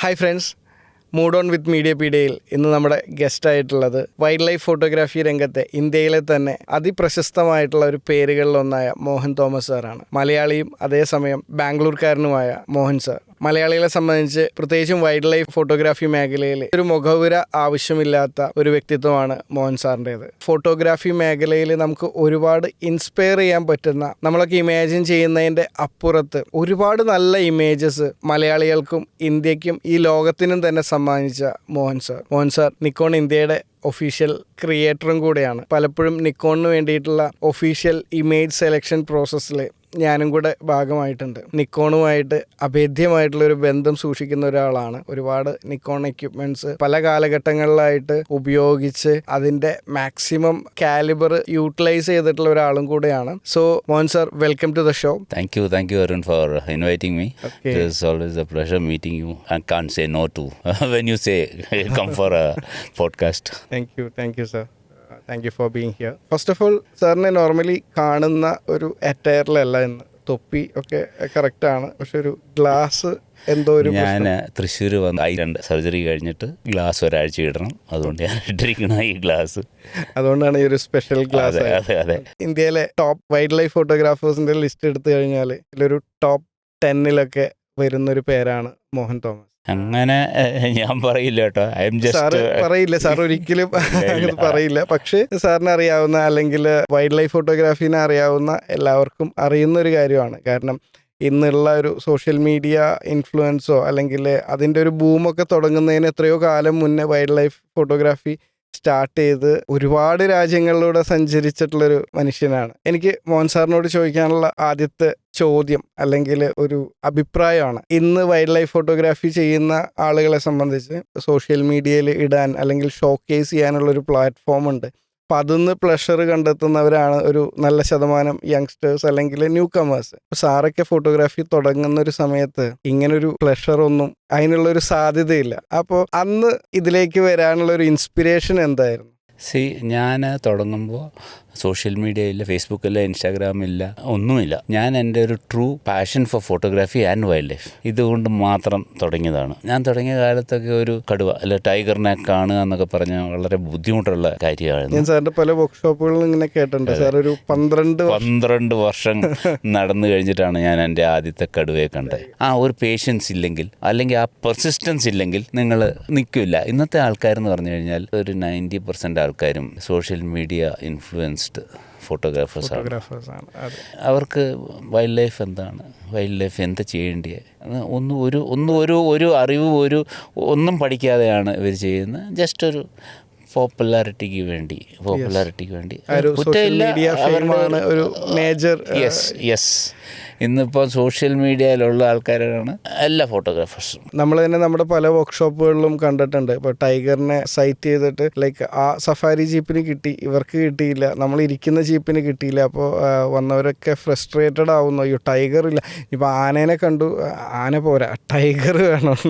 Hi friends, mood on with മീഡിയപീഡിയയിൽ ഇന്ന് നമ്മുടെ ഗസ്റ്റായിട്ടുള്ളത് വൈൽഡ് ലൈഫ് ഫോട്ടോഗ്രാഫി രംഗത്തെ ഇന്ത്യയിലെ തന്നെ അതിപ്രശസ്തമായിട്ടുള്ള ഒരു പേരുകളിലൊന്നായ മോഹൻ തോമസ് സാറാണ്. മലയാളിയും അതേസമയം ബാംഗ്ലൂർക്കാരനുമായ മോഹൻ സാർ മലയാളികളെ സംബന്ധിച്ച് പ്രത്യേകിച്ചും വൈൽഡ് ലൈഫ് ഫോട്ടോഗ്രാഫി മേഖലയിൽ ഒരു മുഖവുര ആവശ്യമില്ലാത്ത ഒരു വ്യക്തിത്വമാണ് മോഹൻ സാറിൻ്റേത്. ഫോട്ടോഗ്രാഫി മേഖലയിൽ നമുക്ക് ഒരുപാട് ഇൻസ്പയർ ചെയ്യാൻ പറ്റുന്ന, നമ്മളൊക്കെ ഇമാജിൻ ചെയ്യുന്നതിൻ്റെ അപ്പുറത്ത് ഒരുപാട് നല്ല ഇമേജസ് മലയാളികൾക്കും ഇന്ത്യക്കും ഈ ലോകത്തിനും തന്നെ സമ്മാനിച്ച മോഹൻ സാർ നിക്കോൺ ഇന്ത്യയുടെ ഒഫീഷ്യൽ ക്രിയേറ്ററും കൂടെയാണ്. പലപ്പോഴും നിക്കോണിന് വേണ്ടിയിട്ടുള്ള ഒഫീഷ്യൽ ഇമേജ് സെലക്ഷൻ പ്രോസസ്സിൽ ഞാനും കൂടെ ഭാഗമായിട്ടുണ്ട്. നിക്കോണുമായിട്ട് അഭേദ്യമായിട്ടുള്ളൊരു ബന്ധം സൂക്ഷിക്കുന്ന ഒരാളാണ്. ഒരുപാട് നിക്കോൺ എക്യുപ്മെൻറ്റ്സ് പല കാലഘട്ടങ്ങളിലായിട്ട് ഉപയോഗിച്ച് അതിൻ്റെ മാക്സിമം കാലിബർ യൂട്ടിലൈസ് ചെയ്തിട്ടുള്ള ഒരാളും കൂടെയാണ്. So Mohan sir, welcome to the show. Thank you Arun for inviting me. Okay. It is always a pleasure meeting you. I can't say no to when you say come for a podcast. Thank you sir. Thank you for being here. First of all, സാറിനെ normally കാണുന്ന ഒരു അറ്റയറിലല്ല ഇന്ന്. തൊപ്പി ഒക്കെ കറക്റ്റാണ്, പക്ഷെ ഒരു glass എന്തോ ഒരു ഞാൻ തൃശ്ശൂർ വന്ന് 2 സർജറി കഴിഞ്ഞിട്ട് ഗ്ലാസ് ഒരാഴ്ച ഇടണം, അതുകൊണ്ട് ഞാൻ ഇട്ടിരിക്കുന്ന ഈ ഗ്ലാസ്. അതുകൊണ്ടാണ് ഈ ഒരു സ്പെഷ്യൽ ഗ്ലാസ്. അതെ. ഇന്ത്യയിലെ ടോപ്പ് വൈൽഡ് ലൈഫ് ഫോട്ടോഗ്രാഫേഴ്സിന്റെ ലിസ്റ്റ് എടുത്തു കഴിഞ്ഞാൽ ഇതിലൊരു ടോപ്പ് 10 വരുന്നൊരു പേരാണ് മോഹൻ തോമസ്. അങ്ങനെ ഞാൻ പറയില്ല കേട്ടോ. ഐ എം ജസ്റ്റ് പറയില്ല സാർ, ഒരിക്കലും പറയില്ല. പക്ഷേ സാറിന് അറിയാവുന്ന, അല്ലെങ്കിൽ വൈൽഡ് ലൈഫ് ഫോട്ടോഗ്രാഫീനെ അറിയാവുന്ന എല്ലാവർക്കും അറിയുന്ന ഒരു കാര്യമാണ്. കാരണം ഇന്നുള്ള ഒരു സോഷ്യൽ മീഡിയ ഇൻഫ്ലുവൻസോ അല്ലെങ്കിൽ അതിൻ്റെ ഒരു ബൂമൊക്കെ തുടങ്ങുന്നതിന് എത്രയോ കാലം മുന്നേ വൈൽഡ് ലൈഫ് ഫോട്ടോഗ്രാഫി സ്റ്റാർട്ട് ചെയ്ത് ഒരുപാട് രാജ്യങ്ങളിലൂടെ സഞ്ചരിച്ചിട്ടുള്ളൊരു മനുഷ്യനാണ്. എനിക്ക് മോഹൻ സാറിനോട് ചോദിക്കാനുള്ള ആദ്യത്തെ ചോദ്യം അല്ലെങ്കിൽ ഒരു അഭിപ്രായമാണ്, ഇന്ന് വൈൽഡ് ലൈഫ് ഫോട്ടോഗ്രാഫി ചെയ്യുന്ന ആളുകളെ സംബന്ധിച്ച് സോഷ്യൽ മീഡിയയിൽ ഇടാൻ അല്ലെങ്കിൽ ഷോക്കേസ് ചെയ്യാനുള്ള ഒരു പ്ലാറ്റ്ഫോം ഉണ്ട്. അപ്പം അതിന്ന് പ്ലഷർ കണ്ടെത്തുന്നവരാണ് ഒരു നല്ല ശതമാനം യങ്സ്റ്റേഴ്സ് അല്ലെങ്കിൽ ന്യൂ കമേഴ്സ്. അപ്പോൾ സാറൊക്കെ ഫോട്ടോഗ്രാഫി തുടങ്ങുന്ന ഒരു സമയത്ത് ഇങ്ങനൊരു പ്ലഷറൊന്നും അതിനുള്ളൊരു സാധ്യതയില്ല. അപ്പോൾ അന്ന് ഇതിലേക്ക് വരാനുള്ള ഒരു ഇൻസ്പിരേഷൻ എന്തായിരുന്നു? ഞാൻ തുടങ്ങുമ്പോൾ സോഷ്യൽ മീഡിയ ഇല്ല, ഫേസ്ബുക്കില്ല, ഇൻസ്റ്റാഗ്രാമില്ല, ഒന്നുമില്ല. ഞാൻ എൻ്റെ ഒരു true passion for photography and wild life ഇതുകൊണ്ട് മാത്രം തുടങ്ങിയതാണ്. ഞാൻ തുടങ്ങിയ കാലത്തൊക്കെ ഒരു കടുവ അല്ല ടൈഗറിനെ കാണുക എന്നൊക്കെ പറഞ്ഞാൽ വളരെ ബുദ്ധിമുട്ടുള്ള കാര്യമാണ്. ഞാൻ സാറിൻ്റെ പല വർക്ക്ഷോപ്പുകളിലും ഇങ്ങനെ കേട്ടിട്ടുണ്ട്. സാർ ഒരു 12 വർഷം നടന്നു കഴിഞ്ഞിട്ടാണ് ഞാൻ എൻ്റെ ആദ്യത്തെ കടുവയെ കണ്ടത്. ആ ഒരു പേഷ്യൻസ് ഇല്ലെങ്കിൽ അല്ലെങ്കിൽ ആ പെർസിസ്റ്റൻസ് ഇല്ലെങ്കിൽ നിങ്ങൾ നിൽക്കില്ല. ഇന്നത്തെ ആൾക്കാരെന്ന് പറഞ്ഞു കഴിഞ്ഞാൽ ഒരു 90% ആൾക്കാരും സോഷ്യൽ മീഡിയ ഇൻഫ്ലുവൻസ്ഡ് ഫോട്ടോഗ്രാഫേഴ്സാണ്. അവർക്ക് വൈൽഡ് ലൈഫ് എന്താണ്, വൈൽഡ് ലൈഫ് എന്താ ചെയ്യേണ്ടത് ഒരു അറിവ് ഒന്നും പഠിക്കാതെയാണ് ഇവർ ചെയ്യുന്നത്. ജസ്റ്റ് ഒരു പോപ്പുലാരിറ്റിക്ക് വേണ്ടി ഒരു മേജർ. യെസ് ഇന്നിപ്പോൾ സോഷ്യൽ മീഡിയയിലുള്ള ആൾക്കാരാണ് എല്ലാ ഫോട്ടോഗ്രാഫേഴ്സും. നമ്മൾ തന്നെ നമ്മുടെ പല വർക്ക്ഷോപ്പുകളിലും കണ്ടിട്ടുണ്ട്. ഇപ്പോൾ ടൈഗറിനെ സൈറ്റ് ചെയ്തിട്ട് ലൈക്ക് ആ സഫാരി ജീപ്പിന് കിട്ടി, ഇവർക്ക് കിട്ടിയില്ല, നമ്മൾ ഇരിക്കുന്ന ജീപ്പിന് കിട്ടിയില്ല. അപ്പോൾ വന്നവരൊക്കെ ഫ്രസ്ട്രേറ്റഡ് ആവുന്നു, അയ്യോ ടൈഗർ ഇല്ല, ഇപ്പോൾ ആനേനെ കണ്ടു, ആന പോരാ ടൈഗർ വേണം.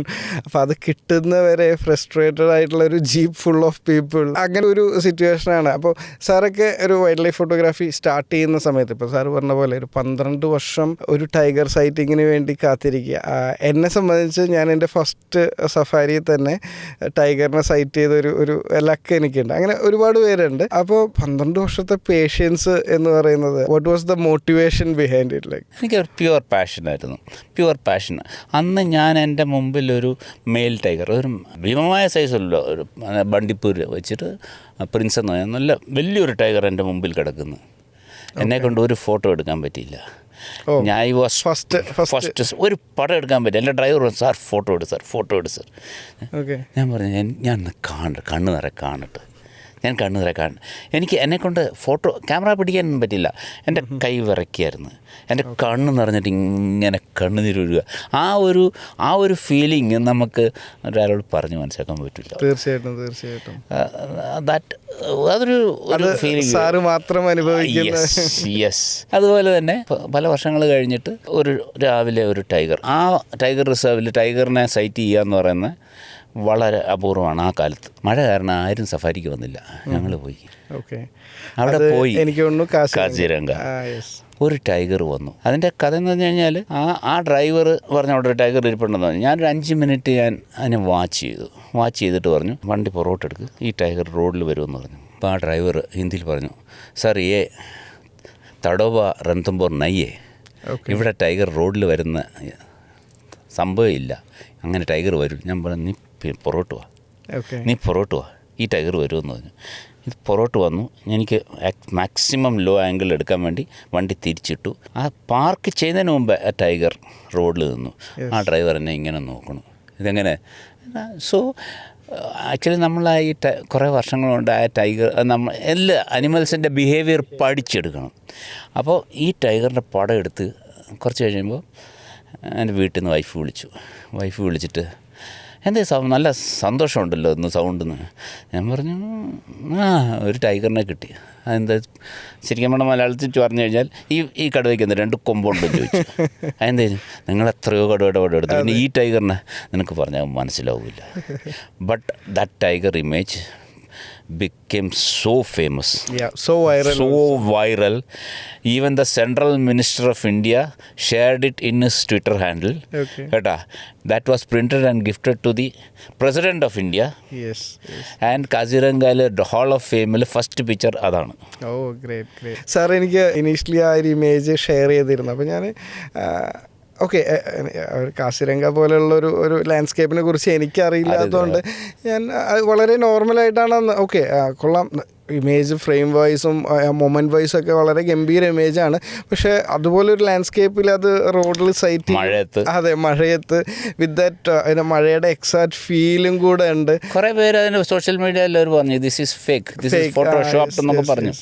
അപ്പോൾ അത് കിട്ടുന്നവരെ ഫ്രസ്ട്രേറ്റഡ് ആയിട്ടുള്ള ഒരു ജീപ്പ് ഫുൾ ഓഫ് പീപ്പിൾ, അങ്ങനെ ഒരു സിറ്റുവേഷനാണ്. അപ്പോൾ സാറൊക്കെ ഒരു വൈൽഡ് ലൈഫ് ഫോട്ടോഗ്രാഫി സ്റ്റാർട്ട് ചെയ്യുന്ന സമയത്ത് ഇപ്പോൾ സാറ് പറഞ്ഞ പോലെ ഒരു 12 വർഷം ഒരു ടൈഗർ സൈറ്റിങ്ങിന് വേണ്ടി കാത്തിരിക്കുക. എന്നെ സംബന്ധിച്ച് ഞാൻ എൻ്റെ ഫസ്റ്റ് സഫാരിയിൽ തന്നെ ടൈഗറിനെ സൈറ്റ് ചെയ്ത ഒരു ലക്ക് എനിക്കുണ്ട്. അങ്ങനെ ഒരുപാട് പേരുണ്ട്. അപ്പോൾ 12 വർഷത്തെ പേഷ്യൻസ് എന്ന് പറയുന്നത്, what was the motivation behind it? Like എനിക്കൊരു പ്യുവർ പാഷൻ. അന്ന് ഞാൻ എൻ്റെ മുമ്പിൽ ഒരു മെയിൽ ടൈഗർ, ഒരു ഭീമമായ സൈസുള്ളൂ, ഒരു ബണ്ടിപ്പൂർ വെച്ചിട്ട് പ്രിൻസ് എന്ന് പറഞ്ഞാൽ നല്ല വലിയൊരു ടൈഗർ എൻ്റെ മുമ്പിൽ കിടക്കുന്നു. എന്നെ കൊണ്ട് ഒരു ഫോട്ടോ എടുക്കാൻ പറ്റിയില്ല. ഞാൻ ഫസ്റ്റ് ഒരു പടം എടുക്കാൻ പറ്റില്ല. എൻ്റെ ഡ്രൈവർ സാർ ഫോട്ടോ എടു സാർ. ഞാൻ പറഞ്ഞു ഞാൻ കണ്ണു നിറയെ കാണട്ടെ. എനിക്ക് എന്നെക്കൊണ്ട് ക്യാമറ പിടിക്കാൻ പറ്റില്ല. എൻ്റെ കൈ വിറയ്ക്കായിരുന്നു, എൻ്റെ കണ്ണ് നിറഞ്ഞിട്ട് ഇങ്ങനെ കണ്ണുനീരൊഴുകുക. ആ ഒരു ഫീലിംഗ് നമുക്ക് ഒരാളോട് പറഞ്ഞ് മനസ്സിലാക്കാൻ പറ്റില്ല. തീർച്ചയായിട്ടും അതൊരു ഫീലിംഗ് സാറ് മാത്രം അനുഭവിക്കുന്ന. യെസ്. അതുപോലെ തന്നെ പല വർഷങ്ങൾ കഴിഞ്ഞിട്ട് രാവിലെ ഒരു ടൈഗർ റിസർവിൽ ടൈഗറിനെ സൈറ്റ് ചെയ്യുക എന്ന് പറയുന്ന വളരെ അപൂർവമാണ് ആ കാലത്ത്. മഴ കാരണം ആരും സഫാരിക്ക് വന്നില്ല, ഞങ്ങൾ പോയി. ഓക്കെ, അവിടെ പോയി എനിക്ക് തോന്നുന്നു കാസിരംഗ. ഒരു ടൈഗർ വന്നു. അതിൻ്റെ കഥ എന്ന് പറഞ്ഞു കഴിഞ്ഞാൽ ആ ഡ്രൈവർ പറഞ്ഞ അവിടെ ഒരു ടൈഗർ ഇരിപ്പുണ്ടെന്ന് പറഞ്ഞു. ഞാനൊരു 5 മിനിറ്റ് ഞാൻ അതിനെ വാച്ച് ചെയ്തിട്ട് പറഞ്ഞു വണ്ടി പുറകോട്ട് എടുക്കുക, ഈ ടൈഗർ റോഡിൽ വരുമെന്ന് പറഞ്ഞു. അപ്പോൾ ആ ഡ്രൈവർ ഹിന്ദിയിൽ പറഞ്ഞു, സാർ തടോവ റന്തംബോർ നയ്യേ, ഇവിടെ ടൈഗർ റോഡിൽ വരുന്ന സംഭവമില്ല, അങ്ങനെ ടൈഗർ വരും. ഞാൻ പറഞ്ഞു നീ പുറകോട്ട് വാ, ഈ ടൈഗർ വരുമെന്ന് പറഞ്ഞു. ഇത് പുറകോട്ട് വന്നു. എനിക്ക് മാക്സിമം ലോ ആംഗിൾ എടുക്കാൻ വേണ്ടി വണ്ടി തിരിച്ചിട്ടു. ആ പാർക്ക് ചെയ്യുന്നതിന് മുമ്പ് ആ ടൈഗർ റോഡിൽ നിന്നു. ആ ഡ്രൈവർ എന്നെ ഇങ്ങനെ നോക്കണം, ഇതെങ്ങനെ. സോ ആക്ച്വലി നമ്മൾ ഈ കുറേ വർഷങ്ങളുണ്ട് ആ ടൈഗർ, നമ്മൾ എല്ലാ അനിമൽസിൻ്റെ ബിഹേവിയർ പഠിച്ചെടുക്കണം. അപ്പോൾ ഈ ടൈഗറിൻ്റെ പടം എടുത്ത് കുറച്ച് കഴിയുമ്പോൾ എൻ്റെ വീട്ടിൽ നിന്ന് വൈഫ് വിളിച്ചിട്ട് എന്തേ നല്ല സന്തോഷമുണ്ടല്ലോ ഒന്ന് സൗണ്ടെന്ന്. ഞാൻ പറഞ്ഞു ഒരു ടൈഗറിനെ കിട്ടി. അതെന്താ ശരിക്കും നമ്മുടെ മലയാളത്തിൽ പറഞ്ഞു കഴിഞ്ഞാൽ ഈ കടുവയ്ക്ക് എന്താ 2 കൊമ്പുണ്ടെന്ന് ചോദിച്ചു. അതെന്തായാലും നിങ്ങൾ എത്രയോ കടുവയുടെ എടുത്തു, പിന്നെ ഈ ടൈഗറിനെ നിനക്ക് പറഞ്ഞാൽ മനസ്സിലാവില്ല. But that tiger image became so famous, so viral. Even the Central Minister of India shared it in his Twitter handle. That was printed and gifted to the President of India. Yes. And Kazirangale Hall of Fame first picture adana. Oh, great. Sir, എനിക്ക് initially ആ ഒരു image share ചെയ്തിരുന്നു. അപ്പോൾ ഞാൻ okay, Kaziranga പോലെയുള്ള ഒരു ലാൻഡ്സ്കേപ്പിനെ കുറിച്ച് എനിക്കറിയില്ലാത്തതുകൊണ്ട് ഞാൻ വളരെ നോർമലായിട്ടാണ് ഓക്കെ കൊള്ളാം, ഇമേജ് ഫ്രെയിം വൈസും മൊമെൻറ്റ് വൈസും ഒക്കെ വളരെ ഗംഭീര ഇമേജാണ്. പക്ഷേ അതുപോലെ ഒരു ലാൻഡ്സ്കേപ്പിൽ അത് റോഡിൽ സൈറ്റ് മഴയത്ത് വിത്ത് ദാറ്റ് മഴയുടെ എക്സാക്ട് ഫീലും കൂടെ ഉണ്ട്. കുറേ പേര് അതിന് സോഷ്യൽ മീഡിയയിൽ പറഞ്ഞു this is fake, this is Photoshop എന്നൊക്കെ പറഞ്ഞു.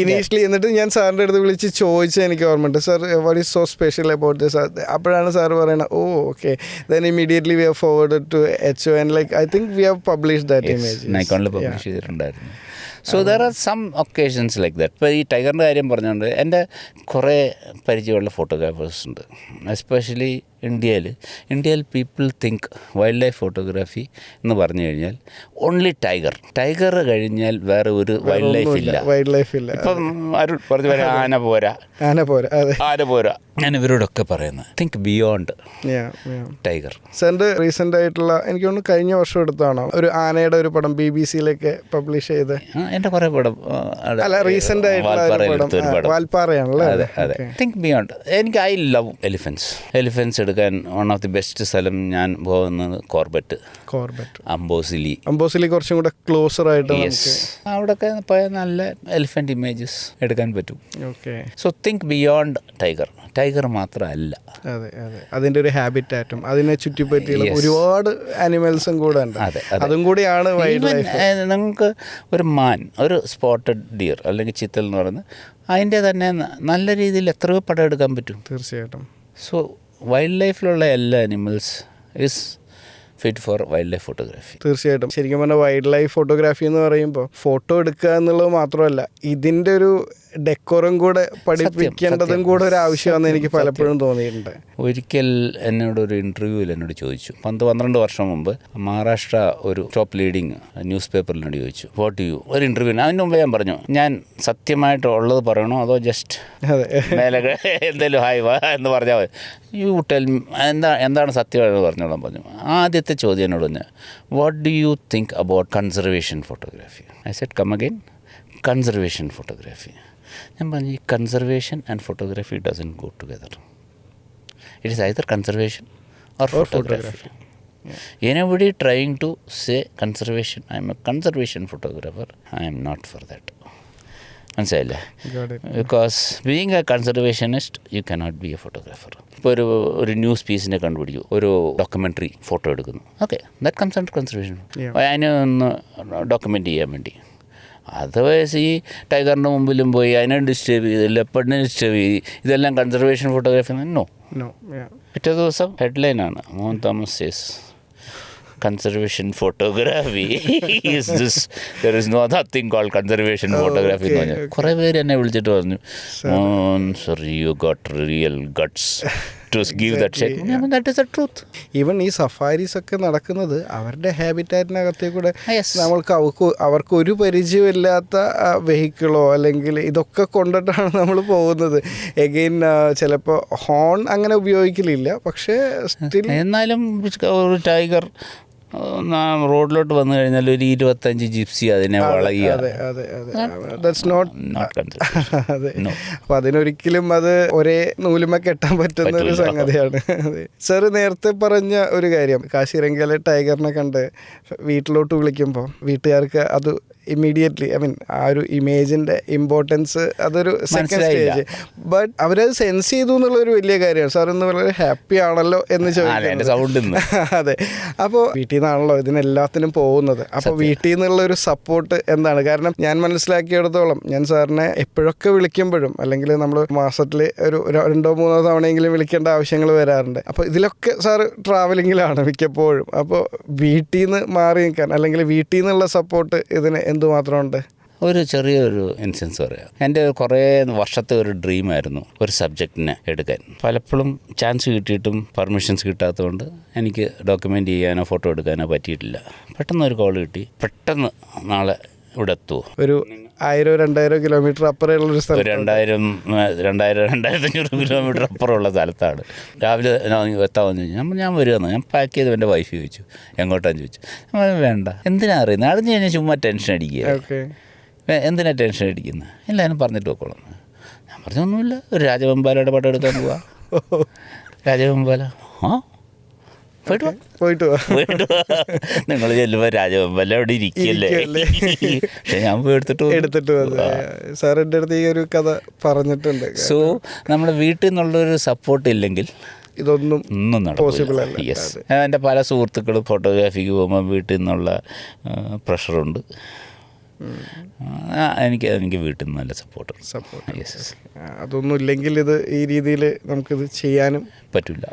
ഇനീഷ്യലി എന്നിട്ട് ഞാൻ സാറിൻ്റെ അടുത്ത് വിളിച്ച് ചോദിച്ചത് എനിക്ക് ഓർമ്മയുണ്ട്, sir what is so special about this. അപ്പോഴാണ് സാർ പറയുന്നത് okay then immediately we have forwarded to HO and like I think we have published that image. നൈക്കോണിൽ പബ്ലിഷ് ചെയ്തിട്ടുണ്ടായിരുന്നു. So there are some occasions like that. ഇപ്പോൾ ഈ ടൈഗറിൻ്റെ കാര്യം പറഞ്ഞുകൊണ്ട് എൻ്റെ കുറേ പരിചയമുള്ള ഫോട്ടോഗ്രാഫേഴ്സ് ഉണ്ട്, എസ്പെഷ്യലി ഇന്ത്യയിൽ people think wild life photography എന്ന് പറഞ്ഞു കഴിഞ്ഞാൽ ഓൺലി ടൈഗർ കഴിഞ്ഞാൽ വേറെ ഒരു വൈൽഡ് ലൈഫ് ഇല്ല. ഇപ്പം ആരും പറഞ്ഞു വരാം ആന പോരാ. ഞാൻ ഇവരോടൊക്കെ പറയുന്നത് തിങ്ക് ബിയോണ്ട് ടൈഗർ. സാറിൻ്റെ റീസെൻ്റ് ആയിട്ടുള്ള എനിക്ക് തോന്നുന്നു കഴിഞ്ഞ വർഷം എടുത്താണോ ഒരു ആനയുടെ ഒരു പടം BBC-ലേക്ക് പബ്ലിഷ് ചെയ്ത്? എൻ്റെ കുറേ പടം അല്ല, റീസെൻ്റ് ആയിട്ടുള്ള വാൽപ്പാറയാണല്ലേ? അതെ. Think beyond. എനിക്ക് ഐ ലവ് എലിഫൻസ് എടുക്കാൻ വൺ ഓഫ് ദി ബെസ്റ്റ് സ്ഥലം ഞാൻ പോകുന്നത് കോർബറ്റ്, അംബോസിലി കുറച്ചും കൂടെ ക്ലോസർ ആയിട്ട് അവിടെയൊക്കെ പോയാൽ നല്ല എലിഫന്റ് ഇമേജസ് എടുക്കാൻ പറ്റും. സോ തിങ്ക് ബിയോണ്ട് ടൈഗർ മാത്രമല്ല, അതിൻ്റെ ഒരു ഹാബിറ്റാറ്റും അതിനെ ചുറ്റിപ്പറ്റിയുള്ള ഒരുപാട് ആനിമൽസും കൂടെ ഉണ്ട്. അതും കൂടിയാണ് വൈൽഡ് ലൈഫ്. നിങ്ങൾക്ക് ഒരു സ്പോട്ടഡ് ഡിയർ അല്ലെങ്കിൽ ചിത്തൽ എന്ന് പറയുന്നത് അതിൻ്റെ തന്നെ നല്ല രീതിയിൽ എത്രയോ പടം എടുക്കാൻ പറ്റും. തീർച്ചയായിട്ടും. സോ വൈൽഡ് ലൈഫിലുള്ള എല്ലാ animals is fit for wild life photography. തീർച്ചയായിട്ടും. ശരിക്കും പറഞ്ഞാൽ വൈൽഡ് ലൈഫ് ഫോട്ടോഗ്രാഫി എന്ന് പറയുമ്പോൾ ഫോട്ടോ എടുക്കുക എന്നുള്ളത് മാത്രമല്ല, ഇതിൻ്റെ ഒരു ഡെക്കോറും കൂടെ പഠിപ്പിക്കേണ്ടതും കൂടെ ഒരു ആവശ്യമാണെന്ന് എനിക്ക് പലപ്പോഴും തോന്നിയിട്ടുണ്ട്. ഒരിക്കൽ എന്നോടൊരു ഇൻ്റർവ്യൂവിൽ എന്നോട് ചോദിച്ചു, 12 വർഷം മുമ്പ് മഹാരാഷ്ട്ര ഒരു ടോപ്പ് ലീഡിങ് ന്യൂസ് പേപ്പറിനോട് ചോദിച്ചു വാട്ട് യു ഒരു ഇൻ്റർവ്യൂ. അതിന് മുമ്പ് ഞാൻ പറഞ്ഞു ഞാൻ സത്യമായിട്ട് ഉള്ളത് പറയണോ അതോ ജസ്റ്റ് മേലെ എന്തെങ്കിലും ഹായ് വാ എന്ന് പറഞ്ഞാൽ മതി, യു ടെൽ എന്താണ് സത്യമായിട്ട് പറഞ്ഞോളാൻ പറഞ്ഞു. ആദ്യത്തെ ചോദ്യം എന്നോട് പറഞ്ഞു what do you think about conservation photography? I said come again conservation photography. ഞാൻ പറഞ്ഞു ഈ conservation and photography doesn't go together. It is either conservation or photography. Anybody trying to say conservation, I am a conservation photographer, I am not for that. മനസ്സിലായില്ലേ? Because being A conservationist you cannot be A photographer. ഇപ്പോൾ ഒരു news പീസിനെ കണ്ടുപിടിച്ചു, ഒരു documentary photo എടുക്കുന്നു, okay that comes under conservation. അതിനെ ഒന്ന് document ചെയ്യാൻ വേണ്ടി. അതർവൈസ് ഈ ടൈഗറിൻ്റെ മുമ്പിലും പോയി അതിനെ ഡിസ്റ്റർബ് ചെയ്ത് ലെപ്പർഡിനെ ഡിസ്റ്റർബ് ചെയ്ത് ഇതെല്ലാം കൺസർവേഷൻ ഫോട്ടോഗ്രാഫി. നോ. പിറ്റേ ദിവസം ഹെഡ്ലൈനാണ് Mohan Thomas says conservation photography is this, there is no other thing called conservation photography. കുറേ പേര് എന്നെ വിളിച്ചിട്ട് പറഞ്ഞു sir you got real guts to give that shake. That is the truth. Even ഈ സഫാരീസ് ഒക്കെ നടക്കുന്നത് അവരുടെ ഹാബിറ്റാറ്റിനകത്തേ കൂടെ Yes. നമ്മൾക്ക് അവർക്ക് ഒരു പരിചയമില്ലാത്ത വെഹിക്കിളോ അല്ലെങ്കിൽ ഇതൊക്കെ കൊണ്ടിട്ടാണ് നമ്മൾ പോകുന്നത്. എഗെയിൻ ചിലപ്പോൾ ഹോൺ അങ്ങനെ ഉപയോഗിക്കലില്ല, പക്ഷേ സ്റ്റിൽ എന്നാലും ഒരു ടൈഗർ റോഡിലോട്ട് വന്നു കഴിഞ്ഞാൽ ഒരു 25 ജിപ്സി അതിനെ വളയുക. അതെ അതെ അതെ ദാറ്റ്സ് നോട്ട് അതെ. No. അപ്പം അതിനൊരിക്കലും അത് ഒരേ നൂലുമ കെട്ടാൻ പറ്റുന്ന ഒരു സംഗതിയാണ്. അതെ. സാറ് നേരത്തെ പറഞ്ഞ ഒരു കാര്യം, കാശിരംഗയിലെ ടൈഗറിനെ കണ്ട് വീട്ടിലോട്ട് വിളിക്കുമ്പോൾ വീട്ടുകാർക്ക് അത് ഇമ്മീഡിയറ്റ്ലി ആ ഒരു ഇമേജിൻ്റെ ഇമ്പോർട്ടൻസ് അതൊരു സെക്കൻഡ് സ്റ്റേജ്, ബട്ട് അവരത് സെൻസ് ചെയ്തു എന്നുള്ളൊരു വലിയ കാര്യമാണ്. സാർ ഇന്ന് വളരെ ഹാപ്പി ആണല്ലോ എന്ന് ചോദിക്കുന്നത്. അതെ. അപ്പോൾ വീട്ടിൽ നിന്നാണല്ലോ ഇതിനെല്ലാത്തിനും പോകുന്നത്. അപ്പോൾ വീട്ടിൽ നിന്നുള്ള ഒരു സപ്പോർട്ട് എന്താണ്? കാരണം ഞാൻ മനസ്സിലാക്കിയിടത്തോളം ഞാൻ സാറിനെ എപ്പോഴൊക്കെ വിളിക്കുമ്പോഴും അല്ലെങ്കിൽ നമ്മൾ മാസത്തിൽ ഒരു 2-3 തവണയെങ്കിലും വിളിക്കേണ്ട ആവശ്യങ്ങൾ വരാറുണ്ട്. അപ്പോൾ ഇതിലൊക്കെ സാറ് ട്രാവലിങ്ങിലാണ് മിക്കപ്പോഴും. അപ്പോൾ വീട്ടിൽ നിന്ന് മാറി നിൽക്കാൻ അല്ലെങ്കിൽ വീട്ടിൽ നിന്നുള്ള സപ്പോർട്ട് ഇതിന് എന്തുമാത്രമുണ്ട്? ഒരു ചെറിയൊരു ഇൻസിഡൻസ് പറയാം. എൻ്റെ കുറേ വർഷത്തെ ഒരു ഡ്രീമായിരുന്നു ഒരു സബ്ജക്റ്റിനെ എടുക്കാൻ. പലപ്പോഴും ചാൻസ് കിട്ടിയിട്ടും പെർമിഷൻസ് കിട്ടാത്തതുകൊണ്ട് എനിക്ക് ഡോക്യുമെൻ്റ് ചെയ്യാനോ ഫോട്ടോ എടുക്കാനോ പറ്റിയിട്ടില്ല. പെട്ടെന്ന് ഒരു കോൾ കിട്ടി, പെട്ടെന്ന് നാളെ ഇവിടെ എത്തുമോ? ഒരു 1000-2000 കിലോമീറ്റർ അപ്പുറമുള്ളൊരു സ്ഥലം, 2000-2500 കിലോമീറ്റർ അപ്പുറമുള്ള സ്ഥലത്താണ്. രാവിലെ എത്താമെന്ന് ചോദിച്ചു. ഞാൻ വരുമെന്ന് ഞാൻ പാക്ക് ചെയ്ത് എൻ്റെ വൈഫ് ചോദിച്ചു എങ്ങോട്ടാന്ന് ചോദിച്ചു. ഞാൻ വേണ്ട, എന്തിനാ അറിയുന്നത്, അറിഞ്ഞു കഴിഞ്ഞാൽ ചുമ്മാ ടെൻഷൻ അടിക്കുക. എന്തിനാ ടെൻഷൻ അടിക്കുന്നത്? എല്ലാവരും പറഞ്ഞിട്ട് വെക്കോളാം. ഞാൻ പറഞ്ഞൊന്നുമില്ല, ഒരു രാജവെമ്പാലയുടെ പടം എടുക്കാൻ പോവാ. രാജവെമ്പാല പോയിട്ട് വാ. നിങ്ങൾ ചെല്ലുമ്പോൾ രാജവെമ്പാല അവിടെ ഇരിക്കല്ലേ. പക്ഷെ ഞാൻ പോയി എടുത്തിട്ട് സാർ എൻ്റെ അടുത്ത് ഈ ഒരു കഥ പറഞ്ഞിട്ടുണ്ട്. സോ നമ്മുടെ വീട്ടിൽ നിന്നുള്ളൊരു സപ്പോർട്ട് ഇല്ലെങ്കിൽ ഇതൊന്നും പോസിബിൾ അല്ല. യെസ്. എൻ്റെ പല സുഹൃത്തുക്കളും ഫോട്ടോഗ്രാഫിക്ക് പോകുമ്പോൾ വീട്ടിൽ നിന്നുള്ള പ്രഷറുണ്ട്. എനിക്ക് വീട്ടിൽ നിന്ന് നല്ല സപ്പോർട്ട്. യെസ്. അതൊന്നും ഇല്ലെങ്കിൽ ഇത് ഈ രീതിയിൽ നമുക്കിത് ചെയ്യാനും പറ്റില്ല.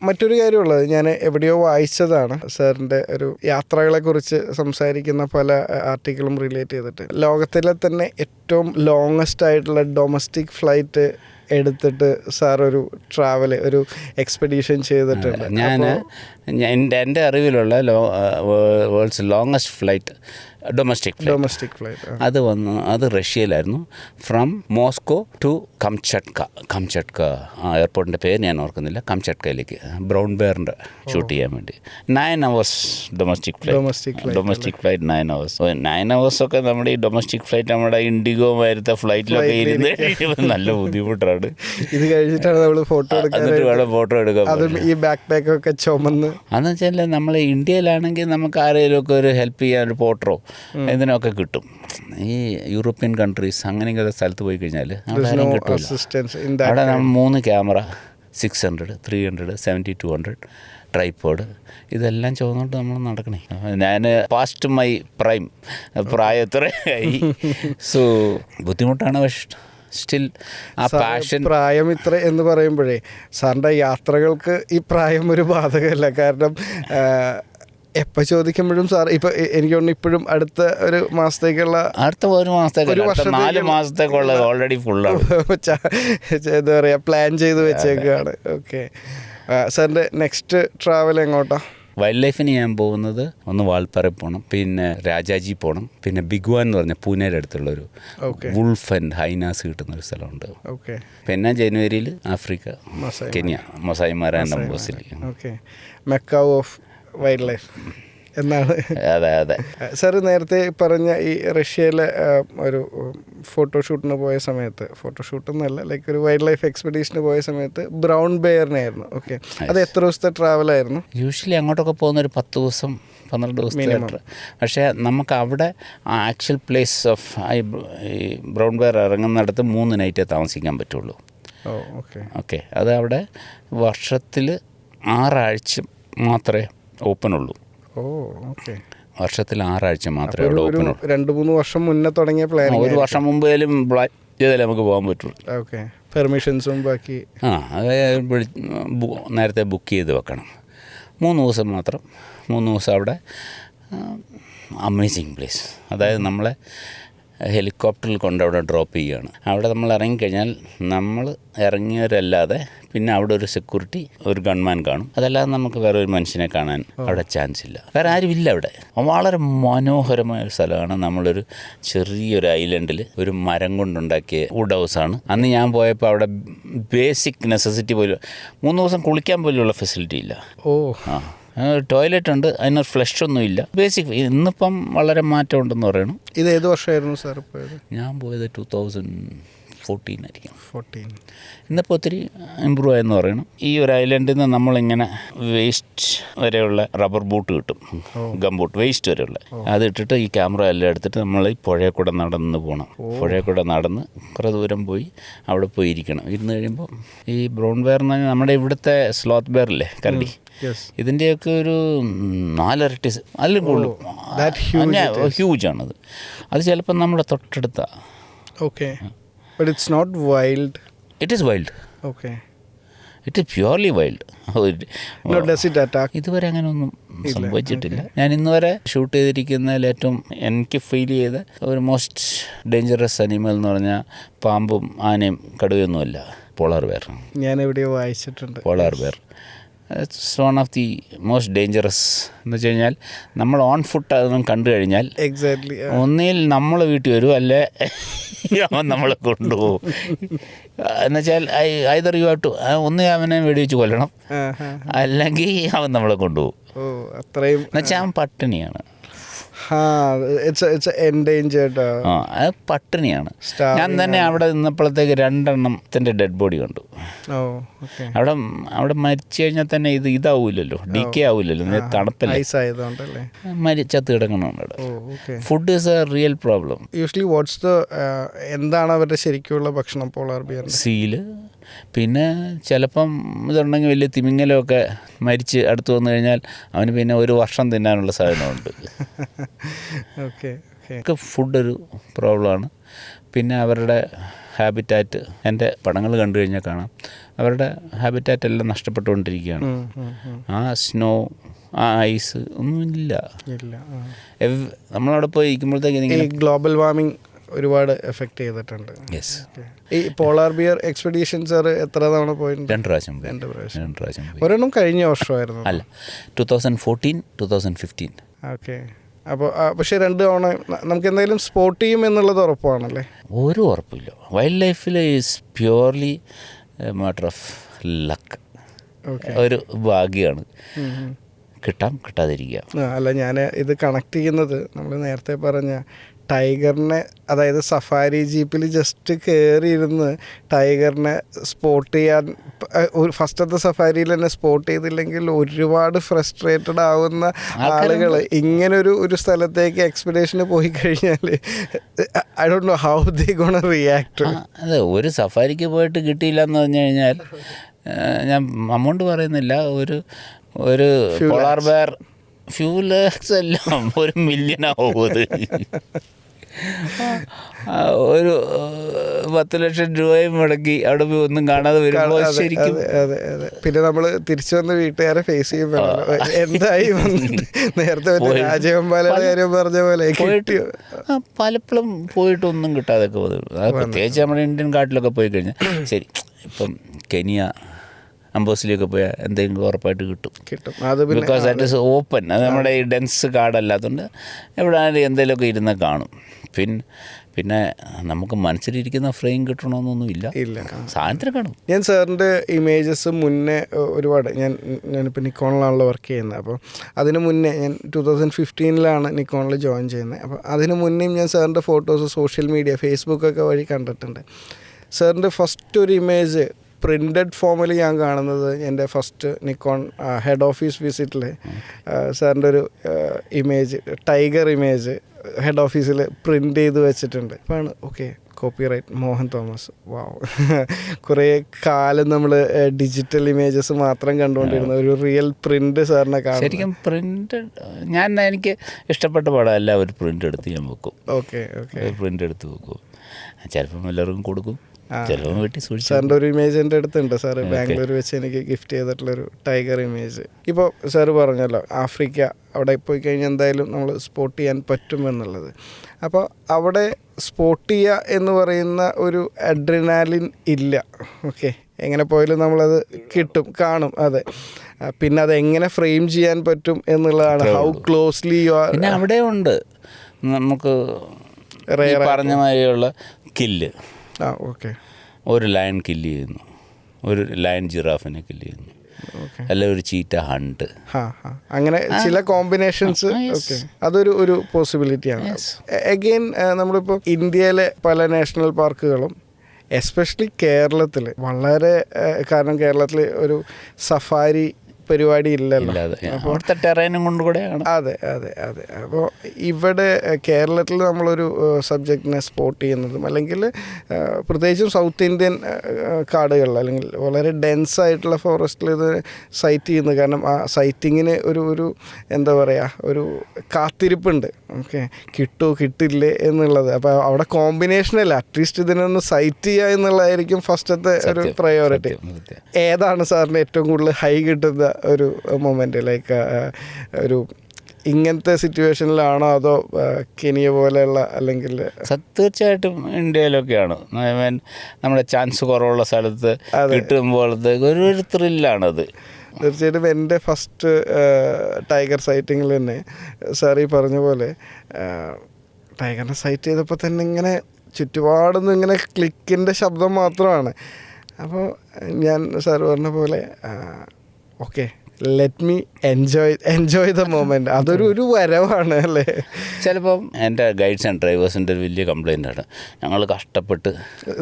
മറ്റൊരു കാര്യമുള്ളത്, ഞാൻ എവിടെയോ വായിച്ചതാണ് സാറിൻ്റെ ഒരു യാത്രകളെക്കുറിച്ച് സംസാരിക്കുന്ന പല ആർട്ടിക്കിളും റിലേറ്റ് ചെയ്തിട്ട് ലോകത്തിലെ തന്നെ ഏറ്റവും ലോങ്ങസ്റ്റ് ആയിട്ടുള്ള ഡൊമസ്റ്റിക് ഫ്ലൈറ്റ് എടുത്തിട്ട് സാർ ഒരു ഒരു എക്സ്പെഡീഷൻ ചെയ്തിട്ടുണ്ട്. എൻ്റെ അറിവിലുള്ള world's longest flight domestic flight അത് റഷ്യയിലായിരുന്നു. ഫ്രം മോസ്കോ ടു കംചട്ക എയർപോർട്ടിൻ്റെ പേര് ഞാൻ ഓർക്കുന്നില്ല. കംചട്കയിലേക്ക് ബ്രൗൺ ബെയറിൻ്റെ ഷൂട്ട് ചെയ്യാൻ വേണ്ടി 9 hours domestic flight 9 hours. 9 hours ഒക്കെ നമ്മുടെ ഈ ഡൊമസ്റ്റിക് ഫ്ലൈറ്റ് നമ്മുടെ ഇൻഡിഗോ മാരുത്തെ ഫ്ലൈറ്റിലൊക്കെ ഇരുന്ന് നല്ല ബുദ്ധിമുട്ടാണ്. ഇത് കഴിഞ്ഞിട്ടാണ് നമ്മൾ ഫോട്ടോ എടുക്കാൻ. അതും ഈ ബാക്ക് പാക്കൊക്കെ ചുമന്ന്. അതെന്ന് വെച്ചാൽ നമ്മൾ ഇന്ത്യയിലാണെങ്കിൽ നമുക്ക് ആരെങ്കിലുമൊക്കെ ഒരു ഹെൽപ്പ് ചെയ്യാൻ ഒരു പോട്ടറോ ഇതിനൊക്കെ കിട്ടും. ഈ യൂറോപ്യൻ കൺട്രീസ് അങ്ങനെയൊക്കെ സ്ഥലത്ത് പോയി കഴിഞ്ഞാൽ അവിടെ ആരും കിട്ടില്ല. അവിടെ നമ്മൾ 3 ക്യാമറ, 600, 300, 70-200 ട്രൈപോഡ് ഇതെല്ലാം ചോദിച്ചുകൊണ്ട് നമ്മൾ നടക്കണേ. ഞാൻ പാസ്റ്റ് മൈ പ്രായത്രയായി. സോ ബുദ്ധിമുട്ടാണ്. പക്ഷേ സ്റ്റിൽ ആ പാഷൻ. പ്രായം ഇത്ര എന്ന് പറയുമ്പോഴേ സാറിൻ്റെ യാത്രകൾക്ക് ഈ പ്രായം ഒരു ബാധകമല്ല. കാരണം എപ്പോൾ ചോദിക്കുമ്പോഴും സാർ ഇപ്പം എനിക്ക് തോന്നുന്നു ഇപ്പോഴും അടുത്ത ഒരു മാസത്തേക്കുള്ള 4 മാസത്തേക്കുള്ളത് ഓൾറെഡി ഫുള്ളാണ്. എന്താ പറയുക, പ്ലാൻ ചെയ്ത് വെച്ചേക്കുകയാണ്. ഓക്കെ. സാറിൻ്റെ നെക്സ്റ്റ് ട്രാവൽ എങ്ങോട്ടാ? വൈൽഡ് ലൈഫിന് ഞാൻ പോകുന്നത് ഒന്ന് വാൽപ്പാറ പോകണം, പിന്നെ രാജാജി പോകണം, പിന്നെ ബിഗ്വാൻ എന്ന് പറഞ്ഞാൽ പൂനെയുടെ അടുത്തുള്ളൊരു വുൾഫ് ആൻഡ് ഹൈനാസ് കിട്ടുന്നൊരു സ്ഥലമുണ്ട്. പിന്നെ ജനുവരിയിൽ Africa, Kenya, Masai Mara and Amboseli. Mecca of wildlife എന്നാണ്. അതെ. സാർ നേരത്തെ പറഞ്ഞ ഈ റഷ്യയിലെ ഒരു ഫോട്ടോഷൂട്ടിന് പോയ സമയത്ത്, ഫോട്ടോഷൂട്ടെന്നല്ല ലൈക്ക് ഒരു വൈൽഡ് ലൈഫ് എക്സ്പെഡീഷന് പോയ സമയത്ത് ബ്രൗൺ ബെയറിനായിരുന്നു. ഓക്കെ. അത് എത്ര ദിവസത്തെ ട്രാവലായിരുന്നു? യൂഷ്വലി അങ്ങോട്ടൊക്കെ പോകുന്ന ഒരു 10 ദിവസം 12 ദിവസത്തെ. പക്ഷേ നമുക്ക് അവിടെ ആക്ച്വൽ പ്ലേസ് ഓഫ് ഈ ബ്രൗൺ ബെയർ ഇറങ്ങുന്നിടത്ത് 3 നൈറ്റേ താമസിക്കാൻ പറ്റുള്ളൂ. ഓക്കെ. അത് അവിടെ വർഷത്തിൽ 6 ആഴ്ച മാത്രമേ ഓപ്പൺ ഉള്ളൂ. വർഷത്തിൽ 6 ആഴ്ച മാത്രമേ അവിടെ ഓപ്പൺ ഉള്ളൂ. 2-3 വർഷം മുന്നേ തുടങ്ങിയ പ്ലാൻ. ഒരു വർഷം മുമ്പേലും പ്ലാൻ ചെയ്താലേ നമുക്ക് പോകാൻ പറ്റുള്ളൂ. ഓക്കെ. പെർമിഷൻസും ബാക്കി അത് നേരത്തെ ബുക്ക് ചെയ്ത് വെക്കണം. 3 ദിവസം മാത്രം. 3 ദിവസം അവിടെ അമേസിങ് പ്ലേസ്. അതായത് നമ്മളെ ഹെലികോപ്റ്ററിൽ കൊണ്ട് അവിടെ ഡ്രോപ്പ് ചെയ്യുകയാണ്. അവിടെ നമ്മൾ ഇറങ്ങിക്കഴിഞ്ഞാൽ നമ്മൾ ഇറങ്ങിയവരല്ലാതെ പിന്നെ അവിടെ ഒരു സെക്യൂരിറ്റി, ഒരു ഗൺമാൻ കാണും. അതല്ലാതെ നമുക്ക് വേറെ ഒരു മനുഷ്യനെ കാണാൻ അവിടെ ചാൻസ് ഇല്ല. വേറെ ആരും ഇല്ല അവിടെ. വളരെ മനോഹരമായ ഒരു സ്ഥലമാണ്. നമ്മളൊരു ചെറിയൊരു ഐലൻഡിൽ ഒരു മരം കൊണ്ടുണ്ടാക്കിയ വുഡ് ഹൗസാണ്. അന്ന് ഞാൻ പോയപ്പോൾ അവിടെ ബേസിക് നെസസിറ്റി പോലും 3 ദിവസം കുളിക്കാൻ പോലുള്ള ഫെസിലിറ്റി ഇല്ല. ടോയ്ലറ്റ് ഉണ്ട്, അതിന് ഫ്ലഷ് ഒന്നും ഇല്ല. ബേസിക്. ഇന്നിപ്പം വളരെ മാറ്റം ഉണ്ടെന്ന് പറയണം. ഇത് ഏത് വർഷമായിരുന്നു സാർ പോയത്? ഞാൻ പോയത് 2014 ആയിരിക്കും. 14. ഇന്നിപ്പോൾ ഒത്തിരി ഇമ്പ്രൂവ് ആയെന്ന് പറയണം. ഈ ഒരു ഐലൻഡിൽ നിന്ന് നമ്മളിങ്ങനെ വേസ്റ്റ് വരെയുള്ള റബ്ബർ ബൂട്ട് കിട്ടും, ഗം ബൂട്ട്, വേസ്റ്റ് വരെയുള്ള. അത് ഇട്ടിട്ട് ഈ ക്യാമറ എല്ലാം എടുത്തിട്ട് നമ്മൾ ഈ പുഴയിൽ കൂടെ നടന്ന് പോകണം. പുഴയിൽ കൂടെ നടന്ന് കുറേ ദൂരം പോയി അവിടെ പോയി ഇരിക്കണം. ഇരുന്ന് കഴിയുമ്പോൾ ഈ ബ്രൗൺ ബെയർ എന്ന് പറഞ്ഞാൽ നമ്മുടെ ഇവിടുത്തെ സ്ലോത്ത് ബെയറില്ലേ, കരടി, ഇതിൻ്റെയൊക്കെ ഒരു 4 ഇരട്ടി അതിലും കൂടുതൽ ഹ്യൂജാണത്. അത് ചിലപ്പോൾ നമ്മുടെ തൊട്ടടുത്താണ്. Okay, but it's not wild. It is wild. Okay, it is purely wild. ഇതുവരെ അങ്ങനെ ഒന്നും സംഭവിച്ചിട്ടില്ല. ഞാൻ ഇന്ന് വരെ ഷൂട്ട് ചെയ്തിരിക്കുന്നതിൽ ഏറ്റവും എനിക്ക് ഫീൽ ചെയ്ത ഒരു മോസ്റ്റ് ഡേഞ്ചറസ് അനിമൽ എന്ന് പറഞ്ഞാൽ പാമ്പും ആനയും കടുവയൊന്നുമല്ല, പോളാർ ബെയർ. ഞാൻ എവിടെയോ വായിച്ചിട്ടുണ്ട്. Polar bear it's one of the most dangerous. എന്ന് വെച്ച് കഴിഞ്ഞാൽ നമ്മൾ ഓൺ ഫുട്ട് അതൊന്നും കണ്ടു കഴിഞ്ഞാൽ എക്സാക്ട്ലി ഒന്നിൽ നമ്മൾ വീട്ടിൽ വരും, അല്ലെ അവൻ നമ്മളെ കൊണ്ടുപോകും. എന്നുവെച്ചാൽ ഐദർ യു ഹാവ് ടു, ഒന്ന് അവനെ വെടിവെച്ച് കൊല്ലണം, അല്ലെങ്കിൽ അവൻ നമ്മളെ കൊണ്ടുപോകും. അത്രയും എന്നുവെച്ചാൽ അവൻ പട്ടിണിയാണ്. അത് പട്ടിണിയാണ്. ഞാൻ തന്നെ അവിടെ നിന്നപ്പോഴത്തേക്ക് 2 എണ്ണത്തിൻ്റെ ഡെഡ് ബോഡി കണ്ടു. അവിടെ മരിച്ചു കഴിഞ്ഞാൽ തന്നെ ഇതാവൂലല്ലോ, ഡീക്കേ ആവൂലല്ലോ, തണുപ്പല്ലേ, ചത്ത് കിടക്കണുണ്ട്. Food is a real problem. Usually എന്താണ് അവരുടെ ശരിക്കുള്ള ഭക്ഷണം? പോളാർ ബിയർ, സീല്, പിന്നെ ചിലപ്പം ഇതുണ്ടെങ്കിൽ വലിയ തിമിങ്ങലമൊക്കെ മരിച്ച് അടുത്ത് വന്നു കഴിഞ്ഞാൽ അവന് പിന്നെ 1 വർഷം തിന്നാനുള്ള സാധനമുണ്ട്. ഫുഡൊരു പ്രോബ്ലമാണ്. പിന്നെ അവരുടെ ഹാബിറ്റാറ്റ്, എൻ്റെ പടങ്ങൾ കണ്ടു കഴിഞ്ഞാൽ കാണാം, അവരുടെ ഹാബിറ്റാറ്റ് എല്ലാം നഷ്ടപ്പെട്ടുകൊണ്ടിരിക്കുകയാണ്. ആ സ്നോ, ആ ഐസ് ഒന്നുമില്ല. നമ്മളവിടെ പോയി ഇരിക്കുമ്പോഴത്തേക്ക് ഗ്ലോബൽ വാർമിംഗ് ഒരുപാട് എഫക്റ്റ് ചെയ്തിട്ടുണ്ട്. യെസ്. ഈ പോളാർ ബിയർ എക്സ്പെഡീഷൻ സാർ എത്ര തവണ പോയിട്ടുണ്ട്? 2 പ്രാവശ്യം. ഒരെണ്ണം കഴിഞ്ഞ വർഷമായിരുന്നു. അല്ല, 2014, 2015. ഓക്കെ. അപ്പോൾ പക്ഷേ 2 തവണ നമുക്ക് എന്തെങ്കിലും സ്പോട്ട് ചെയ്യും എന്നുള്ളത് ഉറപ്പാണല്ലേ? ഒരു ഉറപ്പില്ല. വൈൽഡ് ലൈഫിൽ is purely matter of luck. ഒരു ഭാഗ്യമാണ്. കിട്ടാം, കിട്ടാതിരിക്കുക. അല്ല, ഞാൻ ഇത് കണക്ട് ചെയ്യുന്നത് നമ്മൾ നേരത്തെ പറഞ്ഞ ടൈഗറിനെ, അതായത് സഫാരി ജീപ്പിൽ ജസ്റ്റ് കയറിയിരുന്ന് ടൈഗറിനെ സ്പോട്ട് ചെയ്യാൻ, ഫസ്റ്റത്തെ സഫാരിയിൽ തന്നെ സ്പോട്ട് ചെയ്തില്ലെങ്കിൽ ഒരുപാട് ഫ്രസ്ട്രേറ്റഡ് ആവുന്ന ആളുകൾ ഇങ്ങനൊരു സ്ഥലത്തേക്ക് എക്സ്പെഡീഷന് പോയി കഴിഞ്ഞാൽ I don't know how they gonna react. അതെ, ഒരു സഫാരിക്ക് പോയിട്ട് കിട്ടിയില്ല എന്ന് പറഞ്ഞു കഴിഞ്ഞാൽ, ഞാൻ അമൗണ്ട് പറയുന്നില്ല, ഒരു പോളാർ ബെയർ ഫ്യൂലേഴ്സ് എല്ലാം 1 മില്യൺ ആവുന്നത്. ഒരു 10 ലക്ഷം രൂപയും മുടക്കി അവിടെ പോയി ഒന്നും കാണാതെ വരുമ്പോൾ ശരിക്കും. അതെ. പിന്നെ നമ്മൾ തിരിച്ചു വന്ന് വീട്ടുകാരെ ഫേസ് ചെയ്യുമ്പോൾ എന്തായി വന്നിട്ട് നേരത്തെ രാജഗോപാലയുടെ കാര്യം പറഞ്ഞ പോലെ പലപ്പോഴും പോയിട്ടൊന്നും കിട്ടാതൊക്കെ പോകുന്നത്. പ്രത്യേകിച്ച് നമ്മുടെ ഇന്ത്യൻ കാട്ടിലൊക്കെ പോയി കഴിഞ്ഞാൽ ശരി, ഇപ്പം കെനിയ, അംബോസിലൊക്കെ പോയാൽ എന്തെങ്കിലും ഉറപ്പായിട്ട് കിട്ടും. Because that is open. അത് നമ്മുടെ ഈ ഡെൻസ് കാടല്ലാത്തതുകൊണ്ട് എവിടെ എന്തെങ്കിലുമൊക്കെ ഇരുന്ന് കാണും. പിന്നെ നമുക്ക് മനസ്സിലിരിക്കുന്ന ഫ്രെയിം കിട്ടണമെന്നൊന്നുമില്ല, സാധനത്തിന് കാണും. ഞാൻ സാറിൻ്റെ ഇമേജസ് മുന്നേ ഒരുപാട്, ഞാനിപ്പോൾ നിക്കോണിലാണല്ലോ വർക്ക് ചെയ്യുന്നത്. അപ്പോൾ അതിന് മുന്നേ ഞാൻ 2015 നിക്കോണിൽ ജോയിൻ ചെയ്യുന്നത്. അപ്പോൾ അതിന് മുന്നേയും ഞാൻ സാറിൻ്റെ ഫോട്ടോസ് സോഷ്യൽ മീഡിയ, ഫേസ്ബുക്കൊക്കെ വഴി കണ്ടിട്ടുണ്ട്. സാറിൻ്റെ ഫസ്റ്റ് ഒരു ഇമേജ് പ്രിൻ്റഡ് ഫോമിൽ ഞാൻ കാണുന്നത് എൻ്റെ ഫസ്റ്റ് നിക്കോൺ ഹെഡ് ഓഫീസ് വിസിറ്റിൽ സാറിൻ്റെ ഒരു ഇമേജ്, ടൈഗർ ഇമേജ് ഹെഡ് ഓഫീസിൽ പ്രിൻ്റ് ചെയ്ത് വെച്ചിട്ടുണ്ട്. അപ്പോഴാണ് ഓക്കെ, കോപ്പിറൈറ്റ് മോഹൻ തോമസ്. വാവ്. കുറേ കാലം നമ്മൾ ഡിജിറ്റൽ ഇമേജസ് മാത്രം കണ്ടുകൊണ്ടിരുന്ന ഒരു റിയൽ പ്രിൻ്റ് സാറിനെ കാണും. ശരിക്കും പ്രിൻ്റ് എനിക്ക് ഇഷ്ടപ്പെട്ട പടമല്ല ഒരു പ്രിൻ്റ് എടുത്ത് ഞാൻ വെക്കും. ഓക്കെ. പ്രിൻ്റ് എടുത്ത് വെക്കും. ചിലപ്പം എല്ലാവർക്കും കൊടുക്കും, ചിലപ്പോൾ വീട്ടിൽ സൂക്ഷിച്ചു. സാറിൻ്റെ ഒരു ഇമേജ് എൻ്റെ അടുത്തുണ്ട്. സാറ് ബാംഗ്ലൂർ വെച്ച് എനിക്ക് ഗിഫ്റ്റ് ചെയ്തിട്ടുള്ളൊരു ടൈഗർ ഇമേജ്. ഇപ്പോൾ സാറ് പറഞ്ഞല്ലോ ആഫ്രിക്ക, അവിടെ പോയി കഴിഞ്ഞാൽ എന്തായാലും നമ്മൾ സ്പോട്ട് ചെയ്യാൻ പറ്റുമെന്നുള്ളത്. അപ്പോൾ അവിടെ സ്പോട്ട് ചെയ്യുക എന്ന് പറയുന്ന ഒരു അഡ്രിനാലിൻ ഇല്ല. ഓക്കെ, എങ്ങനെ പോയാലും നമ്മളത് കാണും. അതെ, പിന്നെ അത് എങ്ങനെ ഫ്രെയിം ചെയ്യാൻ പറ്റും എന്നുള്ളതാണ്. How closely you are. പിന്നെ അവിടെ ഉണ്ട് നമുക്ക് പറഞ്ഞ മാതിരിയുള്ള കില്ല്. ഓക്കെ, ഒരു ലയൺ കില്ല് ചെയ്യുന്നു, ഒരു ലയൺ ജിറാഫിനെ കില്ല് ചെയ്യുന്നു, അല്ല ഒരു ചീറ്റ ഹണ്ട്. അങ്ങനെ ചില കോമ്പിനേഷൻസ്. ഓക്കെ, അതൊരു പോസിബിലിറ്റിയാണ്. അഗെയിൻ നമ്മളിപ്പോൾ ഇന്ത്യയിലെ പല നാഷണൽ പാർക്കുകളും എസ്പെഷ്യലി കേരളത്തിൽ വളരെ, കാരണം കേരളത്തിൽ ഒരു സഫാരി പരിപാടി ഇല്ലല്ലോ. അവിടുത്തെ ടെറൈനും കൊണ്ട് കൂടെയാണ്. അതെ അതെ അതെ. അപ്പോൾ ഇവിടെ കേരളത്തിൽ നമ്മളൊരു സബ്ജക്റ്റിനെ സ്പോട്ട് ചെയ്യുന്നതും, അല്ലെങ്കിൽ പ്രത്യേകിച്ചും സൗത്ത് ഇന്ത്യൻ കാടുകളിൽ അല്ലെങ്കിൽ വളരെ ഡെൻസ് ആയിട്ടുള്ള ഫോറസ്റ്റിൽ ഇത് സൈറ്റ് ചെയ്യുന്നത്. കാരണം ആ സൈറ്റിങ്ങിന് ഒരു എന്താ പറയുക, ഒരു കാത്തിരിപ്പുണ്ട്. ഓക്കെ, കിട്ടുമോ കിട്ടില്ലേ എന്നുള്ളത്. അപ്പോൾ അവിടെ കോമ്പിനേഷനല്ല, അറ്റ്ലീസ്റ്റ് ഇതിനൊന്ന് സൈറ്റ് ചെയ്യുക എന്നുള്ളതായിരിക്കും ഫസ്റ്റത്തെ ഒരു പ്രയോറിറ്റി. ഏതാണ് സാറിന് ഏറ്റവും കൂടുതൽ ഹൈ കിട്ടുന്ന ഒരു മൊമെൻ്റ്? ലൈക്ക് ഒരു ഇങ്ങനത്തെ സിറ്റുവേഷനിലാണോ, അതോ കെനിയ പോലെയുള്ള, അല്ലെങ്കിൽ? തീർച്ചയായിട്ടും ഇന്ത്യയിലൊക്കെയാണ്. നമ്മുടെ ചാൻസ് കുറവുള്ള സ്ഥലത്ത് കിട്ടുമ്പോഴത്തേക്ക് ഒരു ത്രില്ലാണത്. തീർച്ചയായിട്ടും എൻ്റെ ഫസ്റ്റ് ടൈഗർ സൈറ്റിങ്ങിൽ തന്നെ സാർ ഈ പറഞ്ഞ പോലെ ടൈഗറിനെ സൈറ്റ് ചെയ്തപ്പോൾ തന്നെ ഇങ്ങനെ ചുറ്റുപാടൊന്നും ഇങ്ങനെ ക്ലിക്കിൻ്റെ ശബ്ദം മാത്രമാണ്. അപ്പോൾ ഞാൻ സാർ പറഞ്ഞ പോലെ okay, let me enjoy the moment. അതൊരു വരവാണ് അല്ലേ. ചിലപ്പം എൻ്റെ ഗൈഡ്സ് ആൻഡ് ഡ്രൈവേഴ്സിൻ്റെ ഒരു വലിയ കംപ്ലൈൻ്റാണ്, ഞങ്ങൾ കഷ്ടപ്പെട്ട്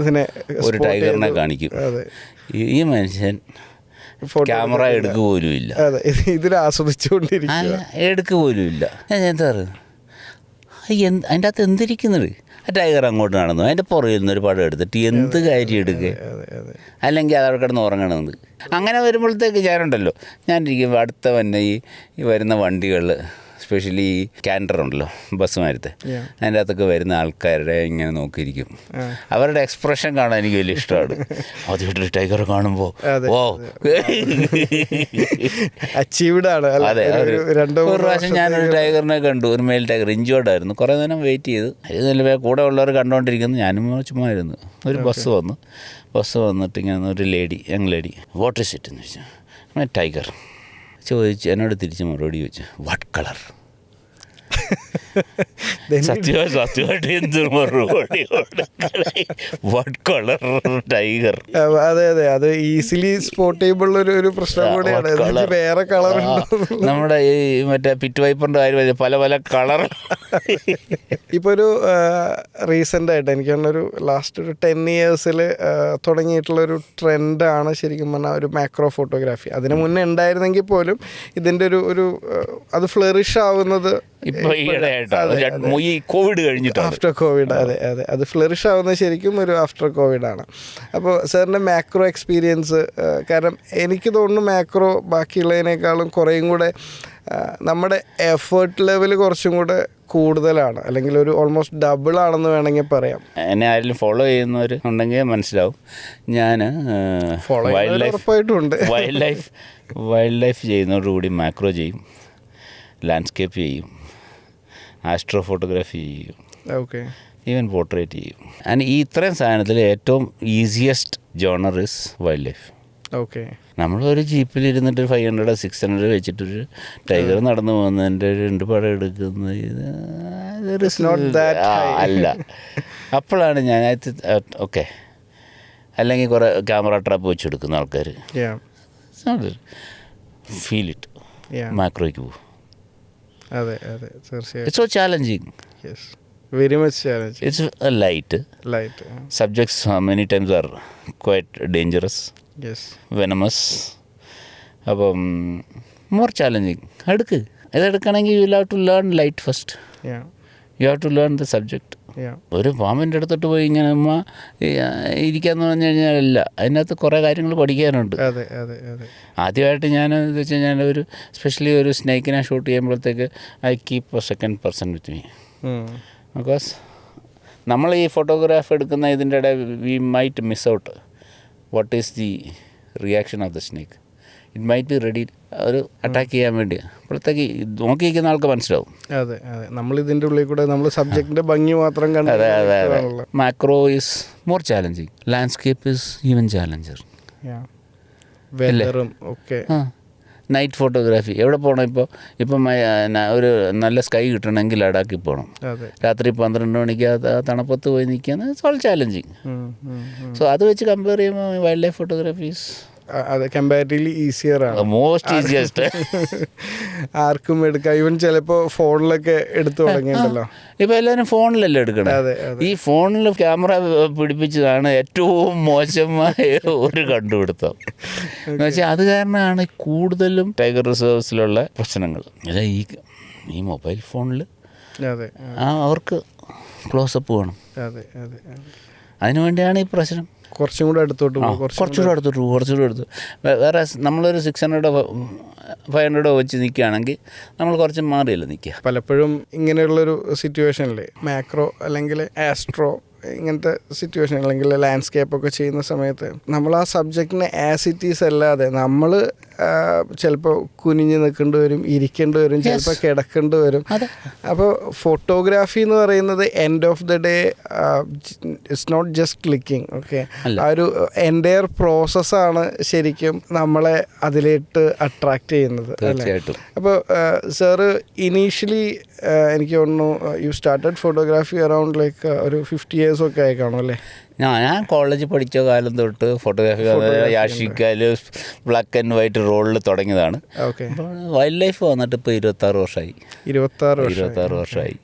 ഇതിനെ ഒരു ടൈഗറിനെ കാണിക്കും, ഈ മനുഷ്യൻ ക്യാമറ എടുക്കുക പോലും ഇല്ല. അതെ, ഇതിൽ ആസ്വദിച്ചുകൊണ്ടിരിക്കുക, എടുക്കുക പോലും ഇല്ല. എന്താ അതിൻ്റെ അകത്ത് എന്തിരിക്കുന്നത്? ആ ടൈഗർ അങ്ങോട്ട് നടന്നു, അതിൻ്റെ പുറകിൽ നിന്നൊരു പടം എടുത്തിട്ട് എന്ത് കാര്യം എടുക്കുക? അല്ലെങ്കിൽ അതവിടെ കിടന്ന് ഉറങ്ങണമെന്ന്. അങ്ങനെ വരുമ്പോഴത്തേക്ക് ഞാനുണ്ടല്ലോ, ഞാനിരിക്കുമ്പോൾ അടുത്ത തന്നെ ഈ വരുന്ന വണ്ടികൾ, സ്പെഷ്യലി ഈ ക്യാൻറ്റർ ഉണ്ടല്ലോ, ബസ് മാരത്തെ, അതിൻ്റെ അകത്തൊക്കെ വരുന്ന ആൾക്കാരുടെ ഇങ്ങനെ നോക്കിയിരിക്കും. അവരുടെ എക്സ്പ്രഷൻ കാണാൻ എനിക്ക് വലിയ ഇഷ്ടമാണ്. ആദ്യമായിട്ടൊരു ടൈഗർ കാണുമ്പോൾ ഓ അച്ചീവ്ഡാണ്. അതെ, ഒരു പ്രാവശ്യം ഞാനൊരു ടൈഗറിനെ കണ്ടു, ഒരു മെയിൽ ടൈഗർ, ഇഞ്ചോർഡായിരുന്നു. കുറേ നേരം വെയിറ്റ് ചെയ്തു. അത് നല്ല കൂടെ ഉള്ളവർ കണ്ടുകൊണ്ടിരിക്കുന്നു, ഞാനും ചുമ്മാ ഇരുന്നു. ഒരു ബസ് വന്നിട്ട് ഇങ്ങനെ ഒരു young lady, what is it എന്ന് ചോദിച്ചു. ടൈഗർ ചോദിച്ചു. എന്നോട് തിരിച്ച് മറുപടി ചോദിച്ചു, വാട്ട് കളർ? സത്യമായിട്ട് എന്ത് മറുപടി? What colour tiger? അതെ അതെ, അത് ഈസിലി സ്പോട്ടേബിൾ ഒരു പ്രശ്നം കൂടിയാണ്. വേറെ കളർ നമ്മുടെ ഈ മറ്റേ പിറ്റ് വൈപ്പറിൻ്റെ കാര്യം, പല പല കളർ. ഇപ്പോൾ ഒരു റീസെൻ്റ് ആയിട്ട് എനിക്ക് ഒരു ലാസ്റ്റ് ഒരു 10 years തുടങ്ങിയിട്ടുള്ളൊരു ട്രെൻഡാണ് ശരിക്കും പറഞ്ഞാൽ ഒരു മാക്രോ ഫോട്ടോഗ്രാഫി. അതിന് മുന്നേ ഉണ്ടായിരുന്നെങ്കിൽ പോലും ഇതിൻ്റെ ഒരു അത് ഫ്ലറിഷ് ആവുന്നത് ഇപ്പോൾ ഈയിടെയായിട്ടാണ്, ഈ കോവിഡ് കഴിഞ്ഞിട്ട്, ആഫ്റ്റർ കോവിഡ്. അതെ അതെ, അത് ഫ്ലറിഷ് ആവുന്നത് ശരിക്കും ഒരു ആഫ്റ്റർ കോവിഡാണ്. അപ്പോൾ സാറിൻ്റെ മാക്രോ എക്സ്പീരിയൻസ്, കാരണം എനിക്ക് തോന്നുന്നു മാക്രോ ബാക്കിയുള്ളതിനേക്കാളും കുറേയും കൂടെ നമ്മുടെ എഫേർട്ട് ലെവൽ കുറച്ചും കൂടെ കൂടുതലാണ്, അല്ലെങ്കിൽ ഒരു ഓൾമോസ്റ്റ് ഡബിൾ ആണെന്ന് വേണമെങ്കിൽ പറയാം. എന്നെ ആരെങ്കിലും ഫോളോ ചെയ്യുന്നവർ ഉണ്ടെങ്കിൽ മനസ്സിലാവും. ഞാൻ വൈൽഡ് ലൈഫ് ചെയ്യുന്നതോടുകൂടി മാക്രോ ചെയ്യും, ലാൻഡ്സ്കേപ്പ് ചെയ്യും, ആസ്ട്രോ ഫോട്ടോഗ്രാഫി ചെയ്യും, ഓക്കെ, ഈവൻ പോർട്രേറ്റ് ചെയ്യും. ആൻഡ് ഈ ഇത്രയും സാധനത്തിൽ ഏറ്റവും easiest genre is wild life. Okay, നമ്മളൊരു ജീപ്പിലിരുന്നിട്ട് 500 600 വെച്ചിട്ടൊരു ടൈഗർ നടന്നു പോകുന്നതിൻ്റെ 2 പടം എടുക്കുന്നത് അല്ല. അപ്പോഴാണ് ഞാൻ ഓക്കെ, അല്ലെങ്കിൽ കുറേ ക്യാമറ ട്രാപ്പ് വെച്ചെടുക്കുന്ന ആൾക്കാർ ഫീൽ ഇറ്റ്, മാക്രോയ്ക്ക് പോകും. അതെ അതെ, തീർച്ചയായും. It's so challenging. Yes, very much challenging. It's light. Subjects many times are quite dangerous, venomous. അപ്പം മോർ ചാലഞ്ചിങ്. ഇതെടുക്കണമെങ്കിൽ you have to learn light first. You have to learn the subject. ഒരു പാമ്പിൻ്റെ അടുത്തോട്ട് പോയി ഇങ്ങനെ ഇരിക്കാന്ന് പറഞ്ഞു കഴിഞ്ഞാൽ അതിനകത്ത് കുറേ കാര്യങ്ങൾ പഠിക്കാനുണ്ട്. ആദ്യമായിട്ട് ഞാൻ എന്ന് വെച്ച് കഴിഞ്ഞാൽ ഒരു സ്പെഷ്യലി ഒരു സ്നേക്കിനെ ഷൂട്ട് ചെയ്യുമ്പോഴത്തേക്ക് I keep A second person with me, because നമ്മൾ ഈ ഫോട്ടോഗ്രാഫ് എടുക്കുന്ന ഇതിൻ്റെ ഇടയിൽ V might miss out what is the reaction of the snake. It might be ready ഒരു അറ്റാക്ക് ചെയ്യാൻ വേണ്ടി. അപ്പോഴത്തേക്ക് നോക്കിയിരിക്കുന്ന ആൾക്ക് മനസ്സിലാവും. അതെ അതെ, നമ്മൾ ഇതിൻ്റെ ഉള്ളിൽ കൂടെ നമ്മൾ സബ്ജക്റ്റിൻ്റെ ഭംഗി മാത്രം കണ്ടു. അതെ അതെ അതെ. Macro is more challenging, landscape is even challenger. വെതറും ഒക്കെ. നൈറ്റ് ഫോട്ടോഗ്രാഫി എവിടെ പോകണം? ഇപ്പം ഒരു നല്ല സ്കൈ കിട്ടണമെങ്കിൽ ലഡാക്കിൽ പോകണം. രാത്രി 12 മണിക്ക് ആ തണുപ്പത്ത് പോയി നിൽക്കുകയാണ്. It's all challenging. സോ അത് വെച്ച് കമ്പയർ ചെയ്യുമ്പോൾ വൈൽഡ് ലൈഫ് ഫോട്ടോഗ്രാഫീസ് അത് കമ്പാരിറ്റീവ്ലി ഈസിയർ ആണ്, മോസ്റ്റ് ഈസിയസ്റ്റ്. ആർക്കും എടുക്കാം. ഈവൻ ചിലപ്പോൾ ഫോണിലൊക്കെ എടുത്തു തുടങ്ങിയിട്ടുണ്ടല്ലോ. ഇപ്പം എല്ലാവരും ഫോണിലല്ലേ എടുക്കണം. ഈ ഫോണിൽ ക്യാമറ പിടിപ്പിച്ചതാണ് ഏറ്റവും മോശമായ ഒരു കണ്ടുപിടുത്തം. എന്ന് വെച്ചാൽ അത് കാരണമാണ് കൂടുതലും ടൈഗർ റിസർവ്സിലുള്ള പ്രശ്നങ്ങൾ. അല്ല ഈ മൊബൈൽ ഫോണിൽ അവർക്ക് ക്ലോസപ്പ് വേണം. അതിനുവേണ്ടിയാണ് ഈ പ്രശ്നം. കുറച്ചും കൂടെ അടുത്തോട്ട് കുറച്ചുകൂടെ അടുത്ത്. വേറെ നമ്മളൊരു 600 500 വെച്ച് നിൽക്കുകയാണെങ്കിൽ നമ്മൾ കുറച്ച് മാറിയല്ലോ നിൽക്കുക. പലപ്പോഴും ഇങ്ങനെയുള്ളൊരു സിറ്റുവേഷനിൽ മാക്രോ അല്ലെങ്കിൽ ആസ്ട്രോ ഇങ്ങനത്തെ സിറ്റുവേഷൻ അല്ലെങ്കിൽ ലാൻഡ്സ്കേപ്പൊക്കെ ചെയ്യുന്ന സമയത്ത് നമ്മൾ ആ സബ്ജക്റ്റിനെ ആസ് ഇറ്റ് ഈസ് അല്ലാതെ നമ്മൾ ചിലപ്പോൾ കുനിഞ്ഞ് നിൽക്കേണ്ടി വരും, ഇരിക്കേണ്ടി വരും, ചിലപ്പോൾ കിടക്കേണ്ടി വരും. അപ്പോൾ ഫോട്ടോഗ്രാഫി എന്ന് പറയുന്നത് end of the day it's not just clicking. Okay, ആ ഒരു എൻ്റയർ പ്രോസസ്സാണ് ശരിക്കും നമ്മളെ അതിലേക്ക് അട്രാക്റ്റ് ചെയ്യുന്നത് അല്ലേ? അപ്പോൾ സാറ് ഇനീഷ്യലി എനിക്ക് തോന്നുന്നു you started photography around like ഒരു 50 years ഒക്കെ ആയി കാണും അല്ലേ? ഞാൻ കോളേജിൽ പഠിച്ച കാലം തൊട്ട് ഫോട്ടോഗ്രാഫി യാഷിക്കാല് ബ്ലാക്ക് ആൻഡ് വൈറ്റ് റോളിൽ തുടങ്ങിയതാണ്. ഓക്കെ, വൈൽഡ് ലൈഫ് വന്നിട്ട് ഇപ്പോൾ 26 വർഷമായി. 26 വർഷമായി.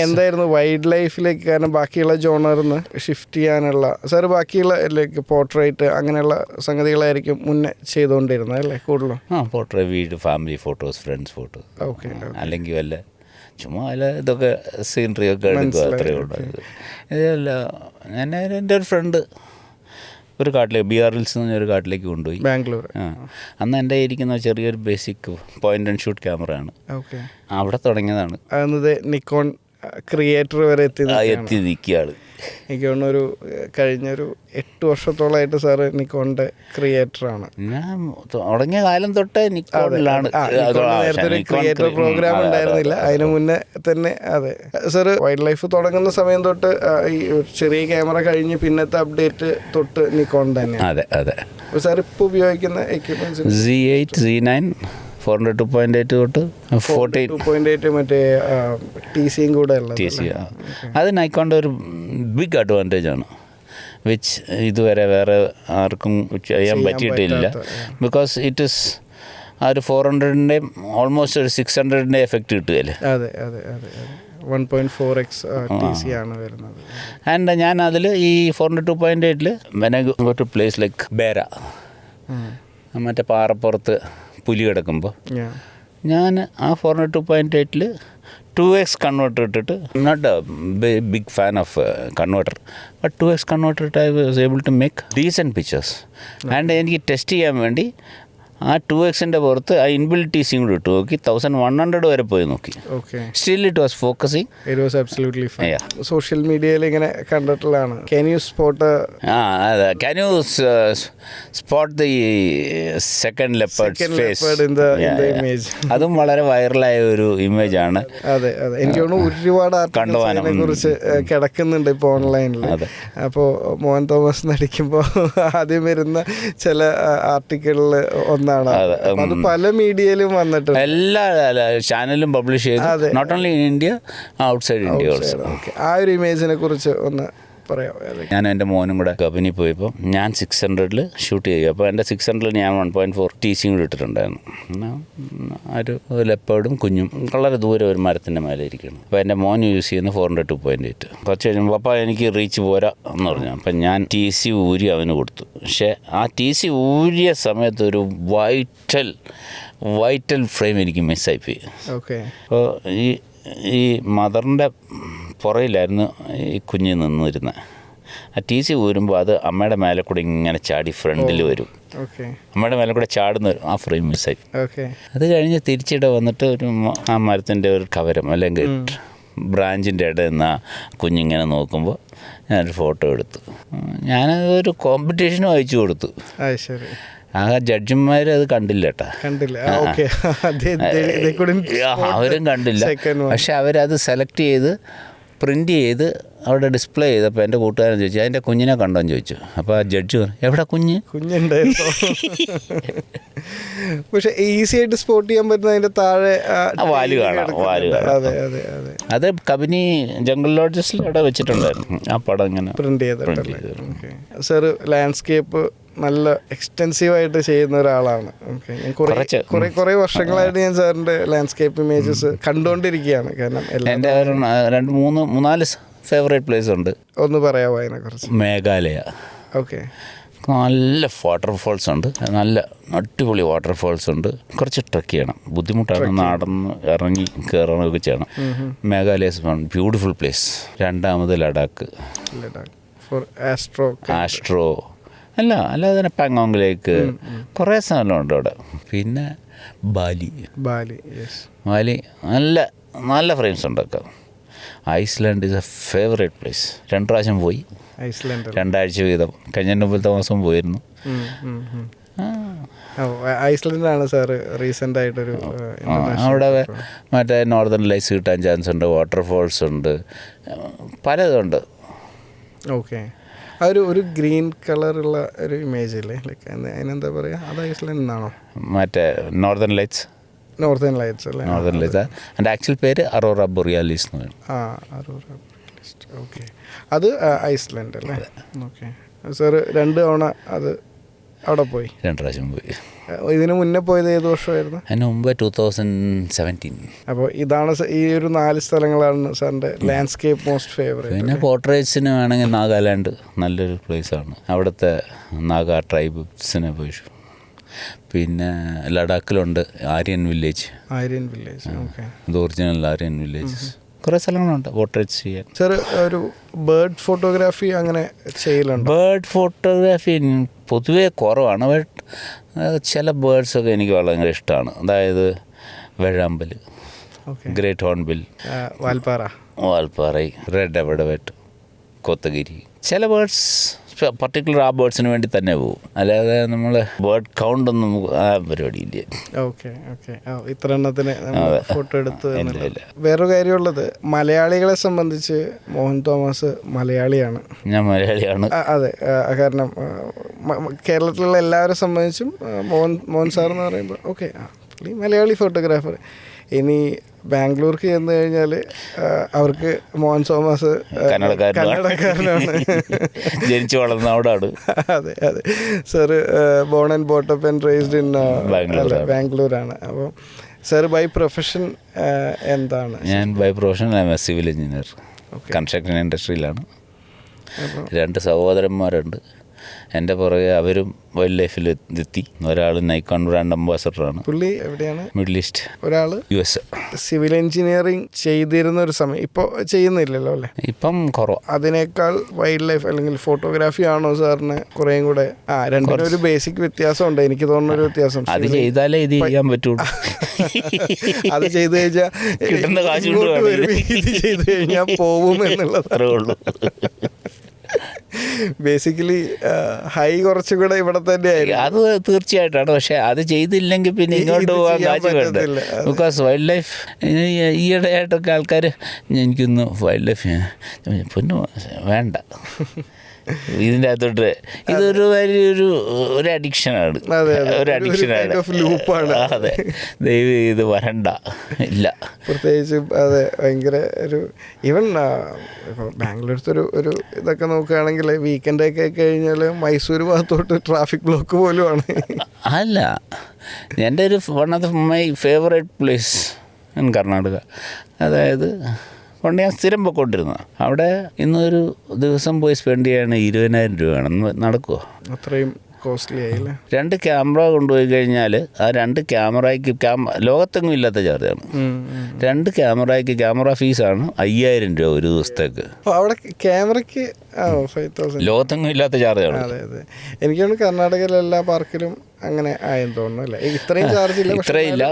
എന്തായിരുന്നു വൈൽഡ് ലൈഫിലേക്ക്? കാരണം ബാക്കിയുള്ള ജോണറിന്ന് ഷിഫ്റ്റ് ചെയ്യാനുള്ള സാർ ബാക്കിയുള്ള ലൈക്ക് പോർട്രേറ്റ് അങ്ങനെയുള്ള സംഗതികളായിരിക്കും മുന്നേ ചെയ്തുകൊണ്ടിരുന്നത് അല്ലേ കൂടുതലും? പോർട്രേറ്റ്, വീട്, family photos, friends photo. Okay, അല്ലെങ്കിൽ വല്ല ചുമ്മാ അല്ല ഇതൊക്കെ സീനറി ഒക്കെ എടുക്കുക, അത്രയേ ഉള്ളൂ. ഇതല്ല, ഞാൻ എൻ്റെ ഒരു ഫ്രണ്ട് ഒരു കാട്ടിലേക്ക് BR Hills എന്ന് പറഞ്ഞൊരു കാട്ടിലേക്ക് കൊണ്ടുപോയി, ബാംഗ്ലൂർ. അന്ന് എൻ്റെ ഇരിക്കുന്ന ചെറിയൊരു ബേസിക് പോയിൻ്റ് ആൻഡ് ഷൂട്ട് ക്യാമറയാണ്. ഓക്കെ, അവിടെ തുടങ്ങിയതാണ്. അന്നത് നിക്കോൺ ക്രിയേറ്റർ വരെ എത്തി നിൽക്കുകയാണ്. എനിക്ക് തോന്നുന്നു ഒരു കഴിഞ്ഞൊരു 8 വർഷത്തോളമായിട്ട് സാറ് നിക്കോണിൻ്റെ ക്രിയേറ്ററാണ്. ഞാൻ തുടങ്ങിയ കാലം തൊട്ടേ നിക്കോണിലാണ്. നേരത്തെ ഒരു ക്രിയേറ്റർ പ്രോഗ്രാം ഉണ്ടായിരുന്നില്ല, അതിന് മുന്നേ തന്നെ. അതെ സാറ് വൈൽഡ് ലൈഫ് തുടങ്ങുന്ന സമയം തൊട്ട് ഈ ചെറിയ ക്യാമറ കഴിഞ്ഞ് പിന്നത്തെ അപ്ഡേറ്റ് തൊട്ട് നിക്കോൺ തന്നെ. അതെ അതെ. സാർ ഇപ്പോൾ ഉപയോഗിക്കുന്ന എക്യുപ്മെന്റ്സ് Z8, Z9 402.8 തൊട്ട് 2.8 മറ്റേ TCയും കൂടെ ഉള്ളത്. TC അത് നൈക്കോണിൻ്റെ ഒരു ബിഗ് അഡ്വാൻറ്റേജ് ആണ്, വിച്ച് ഇതുവരെ വേറെ ആർക്കും ചെയ്യാൻ പറ്റിയിട്ടില്ല. ബിക്കോസ് ഇറ്റ് ഇസ് ആ ഒരു 400-ൻ്റെ ഓൾമോസ്റ്റ് ഒരു 600-ൻ്റെ എഫക്റ്റ് കിട്ടുകയല്ലേ. അതെ അതെ അതെ അതെ 1.4x TC ആണ് വരുന്നത്. ആൻഡ് ഞാൻ അതിൽ ഈ 402.8-ൽ when I go to place like Bera, മറ്റേ പാറപ്പുറത്ത് പുലി കിടക്കുമ്പോൾ ഞാൻ ആ 402.8-ൽ 2x കൺവേർട്ടർ ഇട്ടിട്ട്, not a big fan of converter, but 2x converter ഇട്ട് I was able to make decent pictures. And എനിക്ക് ടെസ്റ്റ് ചെയ്യാൻ വേണ്ടി ആ 2x-ൻ്റെ പുറത്ത് ആ ഇൻബിൽറ്റ് TCയും കൂടി ഇട്ട് നോക്കി 1100 വരെ പോയി നോക്കി. Still it was focusing. It was absolutely fine. Social മീഡിയയിൽ ഇങ്ങനെ കണ്ടിട്ടുള്ളതാണ്. Can you spot can you spot the second leopard face in the image? അതും വളരെ വൈറലായ ഒരു ഇമേജ് ആണ്. അതെ അതെ, എനിക്ക് തോന്നുന്നു ഒരുപാട് ആർട്ടിക്കിൾസിനെ കുറിച്ച് കിടക്കുന്നുണ്ട് ഇപ്പോൾ ഓൺലൈനിൽ. അപ്പോൾ മോഹൻ തോമസ് നടിക്കുമ്പോൾ ആദ്യം വരുന്ന ചില ആർട്ടിക്കിളിൽ ഒന്നാണ് അത് പല മീഡിയയിലും വന്നിട്ടുണ്ട്, എല്ലാ ചാനലും പബ്ലിഷ് ചെയ്തു, not only in India, outside India also. ആ ഒരു ഇമേജിനെ കുറിച്ച് ഒന്ന് പറയാം. ഞാൻ എൻ്റെ മോനും കൂടെ കമ്പനി പോയപ്പോൾ ഞാൻ 600-ൽ ഷൂട്ട് ചെയ്യും. അപ്പോൾ എൻ്റെ 600-ൽ ഞാൻ 1.4 TCയും കൂടി ഇട്ടിട്ടുണ്ടായിരുന്നു. ഒരു ലെപ്പേർഡും കുഞ്ഞും വളരെ ദൂരെ ഒരു മരത്തിൻ്റെ മേലെ ഇരിക്കണം. അപ്പോൾ എൻ്റെ മോൻ യൂസ് ചെയ്യുന്ന 402.8. കുറച്ച് കഴിഞ്ഞപ്പോൾ പപ്പ എനിക്ക് റീച്ച് പോരാ എന്ന് പറഞ്ഞു. അപ്പം ഞാൻ TC ഊരി അവന് കൊടുത്തു. പക്ഷേ ആ TC ഊരിയ സമയത്ത് ഒരു വൈറ്റൽ ഫ്രെയിം എനിക്ക് മിസ്സായിപ്പോയി. ഓക്കെ, അപ്പോൾ ഈ മദറിൻ്റെ പുറയിലായിരുന്നു ഈ കുഞ്ഞ് നിന്നിരുന്നത്. ആ TC ഊരുമ്പോൾ അത് അമ്മയുടെ മേലെ കൂടെ ഇങ്ങനെ ചാടി ഫ്രണ്ടിൽ വരും. അമ്മയുടെ മേലെ കൂടെ ചാടുന്ന വരും. ആ ഫ്രെയിം മിസ്സായി. അത് കഴിഞ്ഞ് തിരിച്ചിടെ വന്നിട്ട് ഒരു ആ മരത്തിൻ്റെ ഒരു കവരം അല്ലെങ്കിൽ ബ്രാഞ്ചിൻ്റെ ഇടയിൽ നിന്ന് ആ കുഞ്ഞിങ്ങനെ നോക്കുമ്പോൾ ഞാനൊരു ഫോട്ടോ എടുത്തു. ഞാനതൊരു കോമ്പറ്റീഷനും അയച്ചു കൊടുത്തു. ശരി. ആ ജഡ്ജിമാർ അത് കണ്ടില്ല കേട്ടോ, കണ്ടില്ല. അവരും കണ്ടില്ല. പക്ഷെ അവരത് സെലക്ട് ചെയ്ത് പ്രിൻ്റ് ചെയ്ത് അവിടെ ഡിസ്പ്ലേ ചെയ്തപ്പോൾ എൻ്റെ കൂട്ടുകാരൻ ചോദിച്ചു അതിൻ്റെ കുഞ്ഞിനെ കണ്ടോന്ന് ചോദിച്ചു. അപ്പോൾ ആ ജഡ്ജ് പറഞ്ഞു എവിടെ കുഞ്ഞുണ്ടായിരുന്നു. പക്ഷെ ഈസി ആയിട്ട് സ്പോട്ട് ചെയ്യാൻ പറ്റുന്ന അതിൻ്റെ താഴെ വാല് കാണാം. അതെ അതെ അതെ. അത് കബനി ജംഗിൾ ലോഡ്ജസിൽ അവിടെ വെച്ചിട്ടുണ്ടായിരുന്നു ആ പടം ഇങ്ങനെ പ്രിന്റ് ചെയ്തിട്ടല്ലേ. സാർ ലാൻഡ്സ്കേപ്പ് നല്ല എക്സ്റ്റെൻസീവായിട്ട് ചെയ്യുന്ന ഒരാളാണ്. ഓക്കെ, ഞാൻ കുറേ വർഷങ്ങളായിട്ട് ഞാൻ സാറിൻ്റെ ലാൻഡ്സ്കേപ്പ് ഇമേജസ് കണ്ടുകൊണ്ടിരിക്കുകയാണ്. കാരണം എൻ്റെ 2-3-4 ഫേവറേറ്റ് പ്ലേസ് ഉണ്ട്. ഒന്ന് പറയാമോ അതിനെക്കുറിച്ച്? മേഘാലയ. ഓക്കെ, നല്ല വാട്ടർഫോൾസ് ഉണ്ട്, നല്ല അടിപൊളി വാട്ടർഫോൾസ് ഉണ്ട്. കുറച്ച് ട്രക്ക് ചെയ്യണം, ബുദ്ധിമുട്ടാണ്, നടന്ന് ഇറങ്ങി കയറണമൊക്കെ ചെയ്യണം. Meghalaya beautiful place. രണ്ടാമത് ലഡാക്ക്. ഫോർ ആസ്ട്രോ അല്ലാതെ തന്നെ പാങ്ങോങ്ങിലേക്ക് കുറേ സ്ഥലമുണ്ട് അവിടെ. പിന്നെ ബാലി നല്ല ഫ്രെയിംസ് ഉണ്ടാക്കാം. Iceland is A favourite place. 2 പ്രാവശ്യം പോയി, ഐസ്ലാൻഡ് 2 ആഴ്ച വീതം. കഴിഞ്ഞ മുമ്പത്തെ മാസം പോയിരുന്നു. ഐസ്ലാൻഡിലാണ് സാർ റീസെൻ്റ് ആയിട്ടൊരു അവിടെ മറ്റേ നോർത്തേൺ ലൈറ്റ്സ് കിട്ടാൻ ചാൻസ് ഉണ്ട്, വാട്ടർഫോൾസ് ഉണ്ട്, പലതുണ്ട്. ഓക്കെ, ആ ഒരു ഗ്രീൻ കളറുള്ള ഒരു ഇമേജ് അല്ലേ, ലൈക്ക് അതിനെന്താ പറയുക, അത് ഐസ്ലാൻഡിൽ നിന്നാണോ? മറ്റേ നോർത്തേൺ ലൈറ്റ്സ് അല്ലേ? Northern lights. എൻ്റെ ആക്ച്വൽ പേര് അറോറ ബൊറിയാലിസ് എന്ന് പറയും. അറോറ ബൊറിയാലിസ്. ഓക്കെ, അത് ഐസ്ലാൻഡ് അല്ലേ? ഓക്കെ സാർ 2 തവണ അത് അവിടെ പോയി? 2 പ്രാവശ്യം പോയി. ഇതിന് മുന്നേ പോയത് ഏത് വർഷമായിരുന്നു? അതിന് മുമ്പ് 2017. അപ്പോൾ ഇതാണ് ഈ ഒരു 4 സ്ഥലങ്ങളാണ് സാറിൻ്റെ ലാൻഡ്സ്കേപ്പ് മോസ്റ്റ് ഫേവറേറ്റ്. പിന്നെ പോർട്രേറ്റ്സിന് വേണമെങ്കിൽ നാഗാലാൻഡ് നല്ലൊരു പ്ലേസാണ്. അവിടുത്തെ നാഗാ ട്രൈബ്സിനെ പോയി. പിന്നെ ലഡാക്കിലുണ്ട് ആര്യൻ വില്ലേജ്. ഓക്കെ, ഇത് ഒറിജിനൽ ആര്യൻ വില്ലേജ്. കുറേ സ്ഥലങ്ങളുണ്ട് പോർട്രേറ്റ്സ് ചെയ്യാൻ. സാർ ഒരു ബേർഡ് ഫോട്ടോഗ്രാഫി അങ്ങനെ ചെയ്യലുണ്ട്? ബേർഡ് ഫോട്ടോഗ്രാഫി പൊതുവേ കുറവാണ്. ബട്ട് ചില ബേർഡ്സൊക്കെ എനിക്ക് വളരെ ഇഷ്ടമാണ്. അതായത് വെഴാമ്പൽ, great hornbill, Valparai, red എവഡവെറ്റ്, Kotagiri. ചില ബേർഡ്സ് പർട്ടിക്കുലർ ആ ബേർഡ്സിന് വേണ്ടി തന്നെ പോകും, അല്ലാതെ നമ്മൾ ബേർഡ് കൗണ്ട് ഒന്നും ആ പരിപാടിയില്ല. ഓക്കെ, ഇത്ര എണ്ണത്തിന് ഫോട്ടോ എടുത്ത്. വേറൊരു കാര്യമുള്ളത്, മലയാളികളെ സംബന്ധിച്ച് മോഹൻ തോമസ് മലയാളിയാണ്. ഞാൻ മലയാളിയാണ്. അതെ, കാരണം കേരളത്തിലുള്ള എല്ലാവരെ സംബന്ധിച്ചും മോഹൻ സാർ എന്ന് പറയുമ്പോൾ ഓക്കെ മലയാളി ഫോട്ടോഗ്രാഫർ. ഇനി ബാംഗ്ലൂർക്ക് ചെന്ന് കഴിഞ്ഞാൽ അവർക്ക് മോഹൻ തോമസ് കന്നഡക്കാരനാണ്, ജനിച്ചു വളർന്ന അവിടെയാണ്. അതെ sir born and brought up and raised in ബാംഗ്ലൂരാണ്. അപ്പോൾ സാർ ബൈ പ്രൊഫഷൻ എന്താണ്? ഞാൻ by profession civil engineer, construction ഇൻഡസ്ട്രിയിലാണ്. 2 സഹോദരന്മാരുണ്ട് എൻ്റെ പുറകെ. അവരും വൈൽഡ് ലൈഫിൽ എത്തി. ഒരാൾ നൈക്കോൺ ബ്രാൻഡ് അംബാസഡറാണ്. പുള്ളി എവിടെയാണ്? Middle east. ഒരാൾ US. സിവിൽ എഞ്ചിനീയറിങ് ചെയ്തിരുന്ന ഒരു സമയം, ഇപ്പോൾ ചെയ്യുന്നില്ലല്ലോ അല്ലേ? ഇപ്പം കുറവാണ്. അതിനേക്കാൾ വൈൽഡ് ലൈഫ് അല്ലെങ്കിൽ ഫോട്ടോഗ്രാഫി ആണോ സാറിന് കുറേയും കൂടെ? രണ്ടിനും ഒരു ബേസിക് വ്യത്യാസമുണ്ട്, എനിക്ക് തോന്നുന്ന ഒരു വ്യത്യാസം. അത് ചെയ്താലേ ഇത് ചെയ്യാൻ പറ്റുള്ളൂ. അത് ചെയ്ത് കഴിഞ്ഞാൽ കിട്ടുന്ന കാശ് ഇത് ചെയ്ത് കഴിഞ്ഞാൽ പോവും എന്നുള്ളത് അത്രേ ഉള്ളൂ. ബേസിക്കലി ഹൈ കുറച്ചും കൂടെ ഇവിടെ തന്നെ ആയിരിക്കും. അത് തീർച്ചയായിട്ടാണ്. പക്ഷെ അത് ചെയ്തില്ലെങ്കിൽ പിന്നെ ഇങ്ങോട്ട് പോകാൻ കാശ് വേണ്ട. ബിക്കോസ് വൈൽഡ് ലൈഫ് ഈയിടെയായിട്ടൊക്കെ ആൾക്കാർ എനിക്കൊന്ന് വൈൽഡ് ലൈഫ് പൊന്നു വേണ്ട, ഇതിൻ്റെ അകത്തോട്ട് ഇതൊരു വലിയൊരു അഡിക്ഷനാണ്. അതെ, ദൈവം ഇത് വരണ്ട ഇല്ല. പ്രത്യേകിച്ചും അതെ, ഭയങ്കര ഒരു ഈവൻ ഇപ്പോൾ ബാംഗ്ലൂരത്തെ ഒരു ഇതൊക്കെ നോക്കുകയാണെങ്കിൽ വീക്കെൻഡൊക്കെ കഴിഞ്ഞാൽ മൈസൂർ ഭാഗത്തോട്ട് ട്രാഫിക് ബ്ലോക്ക് പോലുമാണ്. അല്ല, എൻ്റെ ഒരു one of my favourite place in Karnataka. അതായത് പണ്ട് ഞാൻ സ്ഥിരം പോയിക്കൊണ്ടിരുന്നത് അവിടെ. ഇന്നൊരു ദിവസം പോയി സ്പെൻഡ് ചെയ്യാൻ 20,000 രൂപയാണ്. നടക്കുമോ? അത്രയും കോസ്റ്റ്ലി ആയില്ലേ? 2 ക്യാമറ കൊണ്ടുപോയി കഴിഞ്ഞാൽ ആ 2 ക്യാമറയ്ക്ക് ലോകത്തെങ്ങും ഇല്ലാത്ത ചാർജാണ്. 2 ക്യാമറയ്ക്ക് ക്യാമറ ഫീസാണ് 5,000 രൂപ ഒരു ദിവസത്തേക്ക്. അവിടെ ക്യാമറയ്ക്ക് 5,000 ലോകത്തെങ്ങും ഇല്ലാത്ത ചാർജാണ്. അതെ അതെ. എനിക്ക് തോന്നുന്നു കർണാടകയിലെ എല്ലാ പാർക്കിലും അങ്ങനെ ആയെന്ന് തോന്നുന്നു അല്ലേ. ഇത്രയും ചാർജ് ഇല്ല. ഇത്രയില്ല.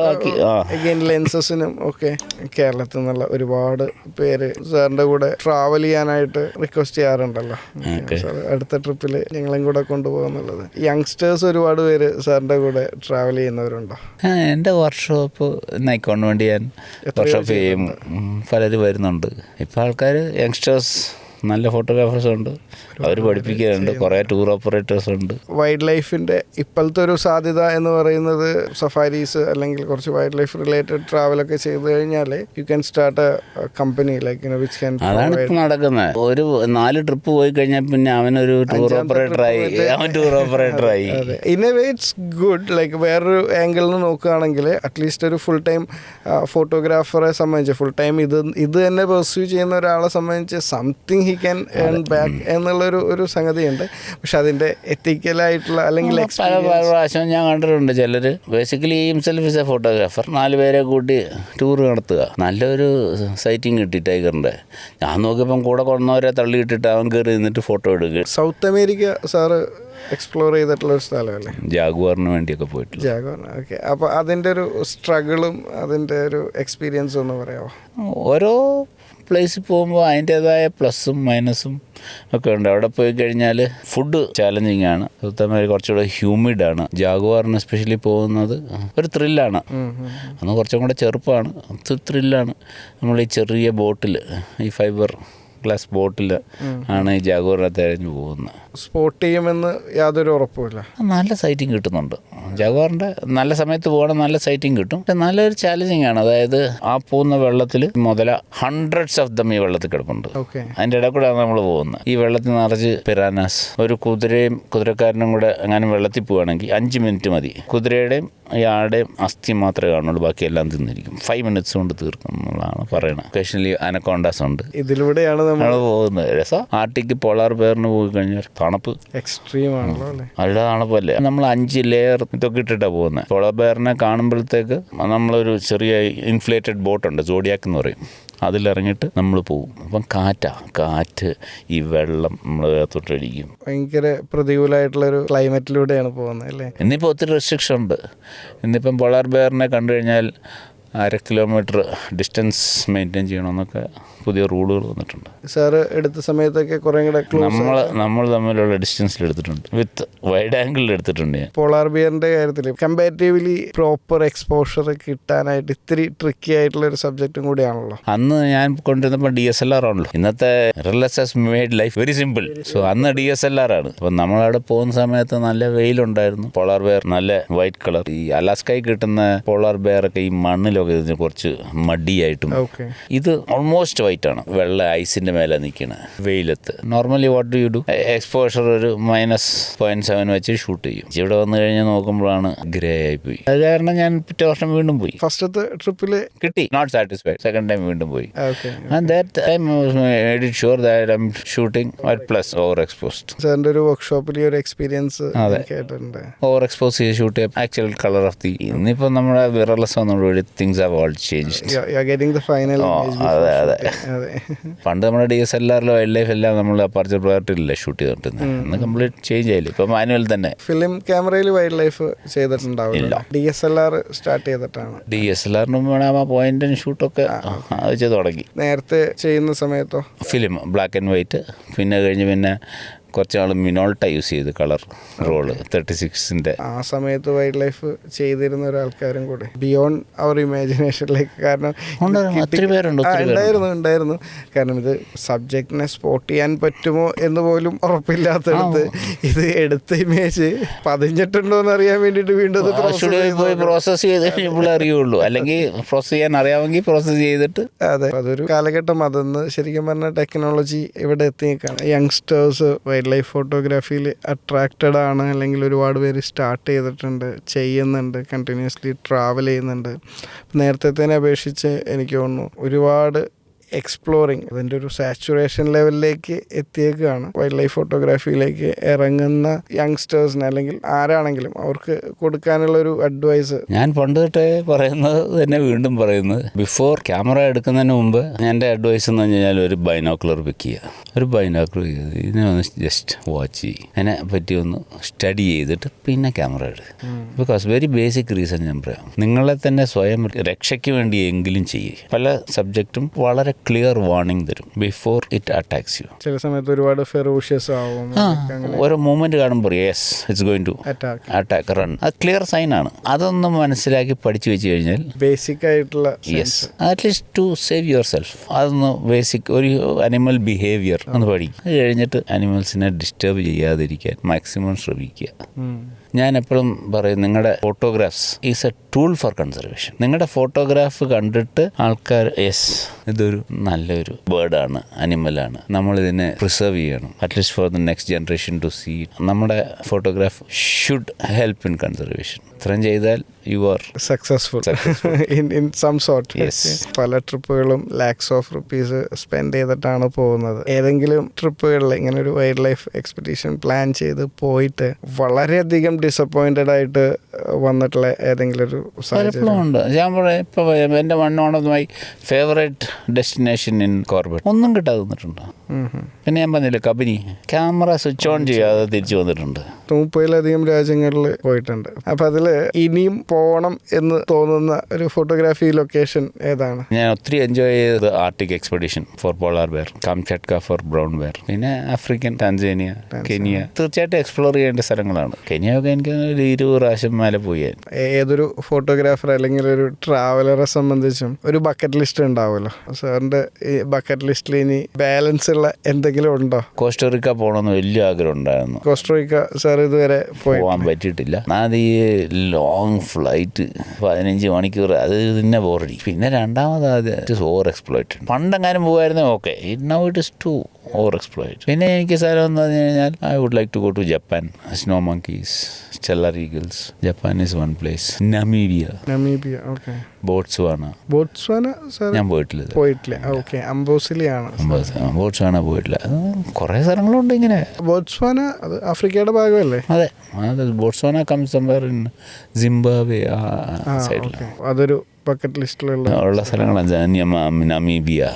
അഗെയിൻ ലെൻസസിനും ഒക്കെ കേരളത്തിൽ നിന്നുള്ള ഒരുപാട് പേര് സാറിൻ്റെ കൂടെ ട്രാവൽ ചെയ്യാനായിട്ട് റിക്വസ്റ്റ് ചെയ്യാറുണ്ടല്ലോ. സാർ അടുത്ത ട്രിപ്പിൽ ഞങ്ങളും കൂടെ കൊണ്ടുപോകുന്നുള്ളത്. യങ്സ്റ്റേഴ്സ് ഒരുപാട് പേര് സാറിൻ്റെ കൂടെ ട്രാവൽ ചെയ്യുന്നവരുണ്ടോ? എൻ്റെ വർക്ക്ഷോപ്പ് നൈക്കോൺ വേണ്ടി ഞാൻ വർക്ക്ഷോപ്പ് ചെയ്യും. പലരും വരുന്നുണ്ട്. ഇപ്പോൾ ആൾക്കാർ യങ്സ്റ്റേഴ്സ് നല്ല ഫോട്ടോഗ്രാഫേഴ്സ് ഉണ്ട്, അവർ പഠിപ്പിക്കാറുണ്ട്. കുറേ ടൂർ ഓപ്പറേറ്റേഴ്സ് ഉണ്ട്. വൈൽഡ് ലൈഫിൻ്റെ ഇപ്പോഴത്തെ ഒരു സാധ്യത എന്ന് പറയുന്നത് സഫാരീസ് അല്ലെങ്കിൽ കുറച്ച് വൈൽഡ് ലൈഫ് റിലേറ്റഡ് ട്രാവലൊക്കെ ചെയ്ത് കഴിഞ്ഞാൽ you can start A company like which can. അതാണ് ഇപ്പോൾ നടക്കുന്നത്. ഒരു 4 ട്രിപ്പ് പോയി കഴിഞ്ഞാൽ പിന്നെ അവനൊരു ടൂർ ഓപ്പറേറ്ററായി. In a way it's good. Like വേറൊരു ആംഗിളിൽ നിന്ന് നോക്കുകയാണെങ്കിൽ അറ്റ്ലീസ്റ്റ് ഒരു ഫുൾ ടൈം ഫോട്ടോഗ്രാഫറെ സംബന്ധിച്ച് ഫുൾ ടൈം ഇത് തന്നെ പെർസ്യൂ ചെയ്യുന്ന ഒരാളെ സംബന്ധിച്ച് something he can earn back എന്നുള്ളൊരു സംഗതിയുണ്ട്. പക്ഷെ അതിൻ്റെ എത്തിക്കലായിട്ടുള്ള അല്ലെങ്കിൽ പല പ്രാവശ്യം ഞാൻ കണ്ടിട്ടുണ്ട്. ചിലർ basically himself is A photographer, 4 പേരെ കൂട്ടി ടൂർ നടത്തുക. നല്ലൊരു സൈറ്റിങ് കിട്ടി ടൈഗറിൻ്റെ. ഞാൻ നോക്കിയപ്പം കൂടെ കൊണ്ടുവന്നവരെ തള്ളിയിട്ടിട്ട് അവൻ കയറി നിന്നിട്ട് ഫോട്ടോ എടുക്കുക. സൗത്ത് അമേരിക്ക സാറ് എക്സ്പ്ലോർ ചെയ്തിട്ടുള്ളൊരു സ്ഥലമല്ലേ? ജാഗ്വാറിന് വേണ്ടിയൊക്കെ പോയിട്ടില്ല. ജാഗ്വാറിന്. ഓക്കെ. അപ്പോൾ അതിൻ്റെ ഒരു സ്ട്രഗിളും അതിൻ്റെ ഒരു എക്സ്പീരിയൻസും ഒന്ന് പറയാമോ? ഓരോ പ്ലേസിൽ പോകുമ്പോൾ അതിൻ്റേതായ പ്ലസ്സും മൈനസും ഒക്കെ ഉണ്ട്. അവിടെ പോയി കഴിഞ്ഞാൽ ഫുഡ് ചാലഞ്ചിങ് ആണ്. സൗത്ത് അമേരിക്ക കുറച്ചുകൂടെ ഹ്യൂമിഡാണ്. ജാഗ്വാറിന് എസ്പെഷ്യലി പോകുന്നത് ഒരു ത്രില്ലാണ്. അന്ന് കുറച്ചും കൂടെ ചെറുപ്പമാണ്. ത്രില്ലാണ്. നമ്മൾ ഈ ചെറിയ ബോട്ടിൽ, ഈ ഫൈബർ ഗ്ലാസ് ബോട്ടിൽ ആണ് ഈ ജാഗ്വാറിനകത്ത് എഴഞ്ഞു പോകുന്നത്. സ്പോട്ട് ചെയ്യുമെന്ന് യാതൊരു ഉറപ്പുമില്ല. നല്ല സൈറ്റിംഗ് കിട്ടുന്നുണ്ട്. ജാഗ്വാറിൻ്റെ നല്ല സമയത്ത് പോകണം, നല്ല സൈറ്റിംഗ് കിട്ടും. പക്ഷെ നല്ലൊരു ചാലഞ്ചിങ് ആണ്. അതായത് ആ പോകുന്ന വെള്ളത്തിൽ മുതല ഹൺഡ്രഡ്സ് ഓഫ് ദം ഈ വെള്ളത്തിൽ കിടപ്പുണ്ട്. അതിൻ്റെ ഇടയിൽ കൂടെയാണ് നമ്മൾ പോകുന്നത്. ഈ വെള്ളത്തിൽ നിറച്ച് പിറാനാസ്. ഒരു കുതിരയും കുതിരക്കാരനും കൂടെ അങ്ങനെ വെള്ളത്തിൽ പോവുകയാണെങ്കിൽ 5 മിനിറ്റ് മതി. കുതിരയുടെയും ഈ ആടെയും അസ്ഥി മാത്രമേ കാണുള്ളൂ, ബാക്കിയെല്ലാം തിന്നിരിക്കും. 5 മിനിറ്റ്സ് കൊണ്ട് തീർക്കും എന്നുള്ളതാണ് പറയുന്നത്. ഒക്കേഷണലി അനക്കോണ്ടാസ് ഉണ്ട്. ഇതിലൂടെയാണ് നമ്മൾ പോകുന്നത്. രസം. ആർട്ടിക് പോളാർ ബെയറിന് പോയി കഴിഞ്ഞാൽ തണുപ്പ് എക്സ്ട്രീം ആണല്ലോ അല്ലേ? നല്ല തണുപ്പല്ലേ. നമ്മൾ 5 ലെയർ ഇതൊക്കെ ഇട്ടിട്ടാണ് പോകുന്നത്. പോളാർ ബെയറിനെ കാണുമ്പോഴത്തേക്ക് നമ്മളൊരു ചെറിയ ഇൻഫ്ലേറ്റഡ് ബോട്ടുണ്ട്, സോഡിയാക്ക് എന്ന് പറയും. അതിലിറങ്ങിയിട്ട് നമ്മൾ പോകും. അപ്പം കാറ്റ്, ഈ വെള്ളം നമ്മൾ തൊട്ടടിക്കും. ഭയങ്കര പ്രതികൂലമായിട്ടുള്ളൊരു ക്ലൈമറ്റിലൂടെയാണ് പോകുന്നത് അല്ലേ? ഇന്നിപ്പോൾ ഒത്തിരി റെസ്ട്രിക്ഷൻ ഉണ്ട്. ഇന്നിപ്പം പോളാർ ബെയറിനെ കണ്ടു കഴിഞ്ഞാൽ 1/2 കിലോമീറ്റർ ഡിസ്റ്റൻസ് മെയിൻറ്റെയിൻ ചെയ്യണമെന്നൊക്കെ പുതിയ റൂളുകൾ വന്നിട്ടുണ്ട്. സാറ് എടുത്ത സമയത്തൊക്കെ കുറേ കൂടെ നമ്മൾ തമ്മിലുള്ള ഡിസ്റ്റൻസിൽ എടുത്തിട്ടുണ്ട്, വിത്ത് വൈഡ് ആംഗിളിൽ എടുത്തിട്ടുണ്ട്. പോളാർ ബിയറിൻ്റെ കാര്യത്തിൽ കമ്പാരിറ്റീവ്ലി പ്രോപ്പർ എക്സ്പോഷർ കിട്ടാനായിട്ട് ഇത്തിരി ട്രിക്കി ആയിട്ടുള്ള ഒരു സബ്ജക്റ്റും കൂടിയാണല്ലോ. അന്ന് ഞാൻ കൊണ്ടുവന്നപ്പോൾ DSLR ആണല്ലോ. ഇന്നത്തെ റിലസ് has made life very simple. So അന്ന് DSLR ആണ്. അപ്പം നമ്മളവിടെ പോകുന്ന സമയത്ത് നല്ല വെയിലുണ്ടായിരുന്നു. പോളാർ ബെയർ നല്ല വൈറ്റ് കളർ. ഈ അലാസ്കയിൽ കിട്ടുന്ന പോളാർ ബെയറൊക്കെ ഈ മണ്ണിലൊക്കെ കുറച്ച് മടിയായിട്ടും. ഇത് ഓൾമോസ്റ്റ് വൈറ്റ് ആണ്. വെള്ള ഐസിന്റെ മേലെ നിൽക്കണ വെയിലത്ത്. Normally what you do, exposure ഒരു -0.7 വെച്ച് ഷൂട്ട് ചെയ്യും. ഇവിടെ വന്നു കഴിഞ്ഞാൽ നോക്കുമ്പോഴാണ് ഗ്രേ ആയി പോയി. അത് കാരണം ഞാൻ പിറ്റേ വർഷം വീണ്ടും പോയി. ഫസ്റ്റത്തെ ട്രിപ്പിൽ കിട്ടി, നോട്ട് സാറ്റിസ്ഫൈഡ്. സെക്കൻഡ് ടൈം വീണ്ടും പോയി. And that time I was made it sure that I'm shooting at plus overexposed. സാറിന്റെ ഒരു വർക്ക്ഷോപ്പിൽ ഒരു എക്സ്പീരിയൻസ് കേട്ടിട്ടുണ്ട്. ഓവർ എക്സ്പോസ് ചെയ്ത് ഷൂട്ട് ചെയ്യാം. Actual colour of the. ഇന്നിപ്പോൾ നമ്മുടെ വിറലസ് വന്നതോടുകൂടി തിങ്സ് ഹാവ് ഓൾ ചേഞ്ച്ഡ്. അതെ. പണ്ട് നമ്മുടെ DSLR വൈൽഡ് ലൈഫ് എല്ലാം നമ്മൾ അപ്പർച്ചർ പ്രൊജക്ടറിലല്ലേ ഷൂട്ട് ചെയ്തിട്ടുണ്ട്. ഇന്ന് കംപ്ലീറ്റ് ചേഞ്ച് ആയില്ല. ഇപ്പൊ മാനുവൽ തന്നെ. ഫിലിം ക്യാമറയിൽ വൈൽഡ് ലൈഫ് ചെയ്തിട്ടുണ്ടാവില്ല. DSLR സ്റ്റാർട്ട് ചെയ്തിട്ടാണ്. DSLR ആ പോയിന്റ് ആൻഡ് ഷൂട്ടൊക്കെ അത് ചെയ്ത് തുടങ്ങി. നേരത്തെ ചെയ്യുന്ന സമയത്തോ ഫിലിം ബ്ലാക്ക് ആൻഡ് വൈറ്റ്. പിന്നെ കഴിഞ്ഞ് കുറച്ച് നാൾ മിനോൾട്ട യൂസ് ചെയ്ത് കളർ റോള് 36-ന്റെ. ആ സമയത്ത് വൈൽഡ് ലൈഫ് ചെയ്തിരുന്ന ഒരാൾക്കാരും കൂടെ ബിയോണ്ട് അവർ ഇമാജിനേഷനിലേക്ക്. കാരണം ഉണ്ടായിരുന്നു. കാരണം ഇത് സബ്ജക്റ്റിനെ സ്പോട്ട് ചെയ്യാൻ പറ്റുമോ എന്ന് പോലും ഉറപ്പില്ലാത്തടുത്ത് ഇത് എടുത്ത ഇമേജ് പതിഞ്ഞിട്ടുണ്ടോ എന്ന് അറിയാൻ വേണ്ടിയിട്ട് വീണ്ടും പോയി പ്രോസസ് ചെയ്ത് അറിയുള്ളൂ. അല്ലെങ്കിൽ പ്രോസസ് ചെയ്യാൻ അറിയാമെങ്കിൽ പ്രോസസ് ചെയ്തിട്ട്. അതെ, അതൊരു കാലഘട്ടം. അതൊന്ന് ശരിക്കും പറഞ്ഞാൽ ടെക്നോളജി ഇവിടെ എത്തി നിൽക്കുകയാണ്. യങ്സ്റ്റേഴ്സ് വൈൽഡ് ലൈഫ് ഫോട്ടോഗ്രാഫിയിൽ അട്രാക്റ്റഡ് ആണ്. അല്ലെങ്കിൽ ഒരുപാട് പേര് സ്റ്റാർട്ട് ചെയ്തിട്ടുണ്ട്, ചെയ്യുന്നുണ്ട്, കണ്ടിന്യൂസ്ലി ട്രാവൽ ചെയ്യുന്നുണ്ട്. നേരത്തെ അപേക്ഷിച്ച് എനിക്ക് തോന്നുന്നു ഒരുപാട് എക്സ്പ്ലോറിങ്, അതിൻ്റെ ഒരു സാച്ചുറേഷൻ ലെവലിലേക്ക് എത്തിയേക്കാണ്. വൈൽഡ് ലൈഫ് ഫോട്ടോഗ്രാഫിയിലേക്ക് ഇറങ്ങുന്ന യങ്സ്റ്റേഴ്സിന് അല്ലെങ്കിൽ ആരാണെങ്കിലും അവർക്ക് കൊടുക്കാനുള്ള ഒരു അഡ്വൈസ്? ഞാൻ പണ്ട് തൊട്ടേ പറയുന്നത് തന്നെ വീണ്ടും പറയുന്നത്, ബിഫോർ ക്യാമറ എടുക്കുന്നതിന് മുമ്പ് എൻ്റെ അഡ്വൈസ് എന്ന് പറഞ്ഞു കഴിഞ്ഞാൽ ഒരു ബൈനോക്കുലർ വെക്ക് ചെയ്യുക. ഒരു ബൈനോക്കുലർ ഇതിനെ ഒന്ന് ജസ്റ്റ് വാച്ച് ചെയ്യും, അതിനെ പറ്റി ഒന്ന് സ്റ്റഡി ചെയ്തിട്ട് പിന്നെ ക്യാമറ എടുക്കുക. ബിക്കോസ് വെരി ബേസിക് റീസൺ ഞാൻ പറയാം, നിങ്ങളെ തന്നെ സ്വയം രക്ഷയ്ക്ക് വേണ്ടി എങ്കിലും ചെയ്യുക. പല സബ്ജക്റ്റും വളരെ ക്ലിയർ വാർണിംഗ് തരും ബിഫോർ ഇറ്റ് അറ്റാക്സ് യു. ചില സമയത്ത് ഒരുപാട് ഫെറോഷ്യസ് ആവും, ഓരോ മൂവ്മെന്റ് കാണുമ്പോൾ yes it's going to attack run, അത് ക്ലിയർ സൈൻ ആണ്. അതൊന്നും മനസ്സിലാക്കി പഠിച്ചു വെച്ച് കഴിഞ്ഞാൽ ബേസിക് ആയിട്ടുള്ള yes at least to save yourself അതൊന്ന് ബേസിക് ഒരു അനിമൽ ബിഹേവിയർ ഒന്ന് പഠിക്കും. അത് കഴിഞ്ഞിട്ട് അനിമൽസിനെ ഡിസ്റ്റർബ് ചെയ്യാതിരിക്കാൻ മാക്സിമം ശ്രമിക്കുക. ഞാൻ എപ്പോഴും പറയും, നിങ്ങളുടെ photographs is A tool for conservation. നിങ്ങളുടെ ഫോട്ടോഗ്രാഫ് കണ്ടിട്ട് ആൾക്കാർ യെസ് ഇതൊരു നല്ലൊരു ബേർഡാണ്, അനിമലാണ്, നമ്മളിതിനെ പ്രിസർവ് ചെയ്യണം, at least for the next generation to see. നമ്മുടെ photograph should help in conservation. ഇത്രയും ചെയ്താൽ you are successful in some sort. പല ട്രിപ്പുകളും ലാക്സ് ഓഫ് റുപ്പീസ് സ്പെൻഡ് ചെയ്തിട്ടാണ് പോകുന്നത്. ഏതെങ്കിലും ട്രിപ്പുകളിൽ ഇങ്ങനെ ഒരു വൈൽഡ് ലൈഫ് എക്സ്പെഡീഷൻ പ്ലാൻ ചെയ്ത് പോയിട്ട് വളരെയധികം ഡിസപ്പോയിന്റഡ് ആയിട്ട് വന്നിട്ടുള്ള ഏതെങ്കിലും ഒരു പലപ്പോഴും ഉണ്ട്. ഞാൻ പറയാം, ഇപ്പോൾ എൻ്റെ one of my favourite destination in Corbett ഒന്നും കിട്ടാതെ വന്നിട്ടുണ്ട്. പിന്നെ ഞാൻ പറഞ്ഞില്ലേ കബനി, ക്യാമറ സ്വിച്ച് ഓൺ ചെയ്യാതെ തിരിച്ചു വന്നിട്ടുണ്ട്. 30-ലധികം രാജ്യങ്ങളിൽ പോയിട്ടുണ്ട്. അപ്പം അതിൽ ഇനിയും പോകണം എന്ന് തോന്നുന്ന ഒരു ഫോട്ടോഗ്രാഫി ലൊക്കേഷൻ ഏതാണ്? ഞാൻ ഒത്തിരി എൻജോയ് ചെയ്തത് Arctic expedition for polar bear, Kamchatka for brown bear, പിന്നെ ആഫ്രിക്കൻ ടാൻസാനിയ, കെനിയ. തീർച്ചയായിട്ടും എക്സ്പ്ലോർ ചെയ്യേണ്ട സ്ഥലങ്ങളാണ്. കെനിയൊക്കെ എനിക്ക് ഒരു 20 പ്രാവശ്യം മേലെ പോയി. ഏതൊരു ഫോട്ടോഗ്രാഫർ അല്ലെങ്കിൽ ഒരു ട്രാവലറെ സംബന്ധിച്ചും ഒരു ബക്കറ്റ് ലിസ്റ്റ് ഉണ്ടാവുമല്ലോ. സാറിൻ്റെ ഈ ബക്കറ്റ് ലിസ്റ്റിൽ ഇനി ബാലൻസ് ഉള്ള എന്തെങ്കിലും ഉണ്ടോ? കോസ്റ്ററിക്ക പോകണമെന്ന് വലിയ ആഗ്രഹം ഉണ്ടായിരുന്നു. കോസ്റ്ററിക്ക സാർ ഇതുവരെ പോകാൻ പറ്റിയിട്ടില്ല. അത് ഈ ലോങ് ഫ്ലൈറ്റ് 15 മണിക്കൂർ അത് തന്നെ ബോറടി. പിന്നെ രണ്ടാമത് ഓവർ എക്സ്പ്ലോയിറ്റഡ്. പണ്ടെങ്ങാനും പോകുമായിരുന്നേ okay, now it is too over exploit. പിന്നെ എനിക്ക് സ്ഥലം എന്ന് പറഞ്ഞു കഴിഞ്ഞാൽ I would like to go to Japan, snow monkeys, Steller eagles. Japan is one place. Namibia, okay. Botswana ഞാൻ പോയിട്ടില്ല. ഓക്കെ. അംബോസിലിയാണ്. ബോട്സ്വാന പോയിട്ടില്ല. കുറേ സ്ഥലങ്ങളുണ്ട് ഇങ്ങനെ. ബോട്സ്വാന അത് ആഫ്രിക്കയുടെ ഭാഗമല്ലേ? അതെ, Botswana comes somewhere in Zimbabwe ആ സൈഡിൽ. അതൊരു ബക്കറ്റ് ലിസ്റ്റിലുള്ള ഉള്ള സ്ഥലങ്ങളാണ്. നമീബിയ.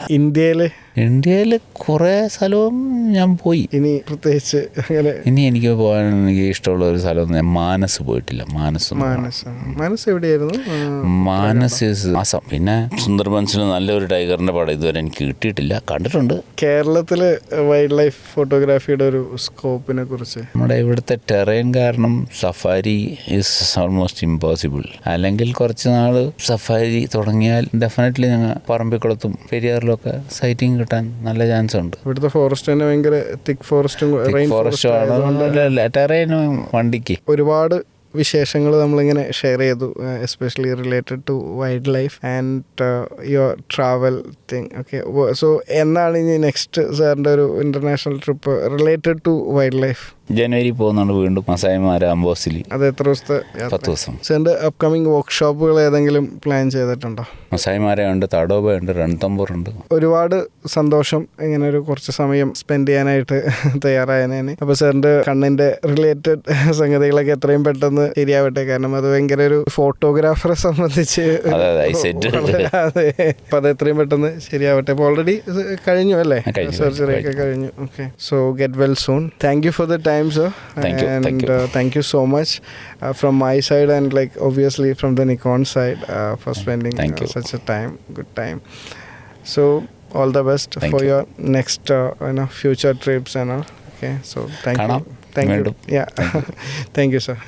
ഇന്ത്യയിൽ കുറേ സ്ഥലവും ഞാൻ പോയി. ഇനി പ്രത്യേകിച്ച് അങ്ങനെ ഇനി എനിക്ക് പോകാൻ എനിക്ക് ഇഷ്ടമുള്ള ഒരു സ്ഥലം ഞാൻ മാനസ് പോയിട്ടില്ല. മാനസ് എവിടെയായിരുന്നു? മാനസ് ആസം. പിന്നെ സുന്ദർബൻസിൽ നല്ലൊരു ടൈഗറിന്റെ പടം ഇതുവരെ എനിക്ക് കിട്ടിയിട്ടില്ല, കണ്ടിട്ടുണ്ട്. കേരളത്തില് വൈൽഡ് ലൈഫ് ഫോട്ടോഗ്രാഫിയുടെ ഒരു സ്കോപ്പിനെ കുറിച്ച്? നമ്മുടെ ഇവിടുത്തെ ടെറൈൻ കാരണം സഫാരി ഈസ് ഓൾമോസ്റ്റ് ഇമ്പോസിബിൾ. അല്ലെങ്കിൽ കുറച്ച് നാൾ സഫാരി തുടങ്ങിയാൽ ഡെഫിനറ്റ്ലി ഞങ്ങൾ പറമ്പിക്കുളത്തും പെരിയാറിലും ഒക്കെ സൈറ്റിംഗ് കിട്ടാൻ നല്ല ചാൻസ് ഉണ്ട്. ഇവിടുത്തെ ഫോറസ്റ്റ് തന്നെ ഭയങ്കര തിക്ക് ഫോറസ്റ്റും ടെറൈനും വണ്ടിക്ക് ഒരുപാട് വിശേഷങ്ങൾ നമ്മളിങ്ങനെ ഷെയർ ചെയ്തു, especially related to wildlife and your travel thing. Okay, so എന്നാണ് ഇനി നെക്സ്റ്റ് സാറിൻ്റെ ഒരു international trip related to wildlife? ജനുവരി പോകുന്നുണ്ട് വീണ്ടും മസായിമാര അംബോസിലി. അത് എത്ര ദിവസത്തെ? 10 ദിവസം. സാറിൻ്റെ അപ്കമിങ് വർക്ക്ഷോപ്പുകൾ ഏതെങ്കിലും പ്ലാൻ ചെയ്തിട്ടുണ്ടോ? മസായിമാരയുണ്ട്, തടോബയുണ്ട്, രൺതമ്പൂറുണ്ട്. ഒരുപാട് സന്തോഷം ഇങ്ങനെ ഒരു കുറച്ച് സമയം സ്പെൻഡ് ചെയ്യാനായിട്ട് തയ്യാറായതിന്. അപ്പോൾ സാറിൻ്റെ കണ്ണിൻ്റെ റിലേറ്റഡ് സംഗതികളൊക്കെ എത്രയും പെട്ടെന്ന് ശരിയാവട്ടെ. കാരണം അത് ഭയങ്കര ഒരു ഫോട്ടോഗ്രാഫറെ സംബന്ധിച്ച് അതെ. അപ്പം അത് എത്രയും പെട്ടെന്ന് ശരിയാവട്ടെ. അപ്പോൾ ഓൾറെഡി കഴിഞ്ഞു അല്ലേ? സർജറി ഒക്കെ കഴിഞ്ഞു. Okay, so get well soon. Thank you for the time, sir. Thank you so much from my side and like obviously from the Nikon side for spending such a good time. So all the best for your next future trips and all. Okay, so thank you. Yeah. Thank you, sir.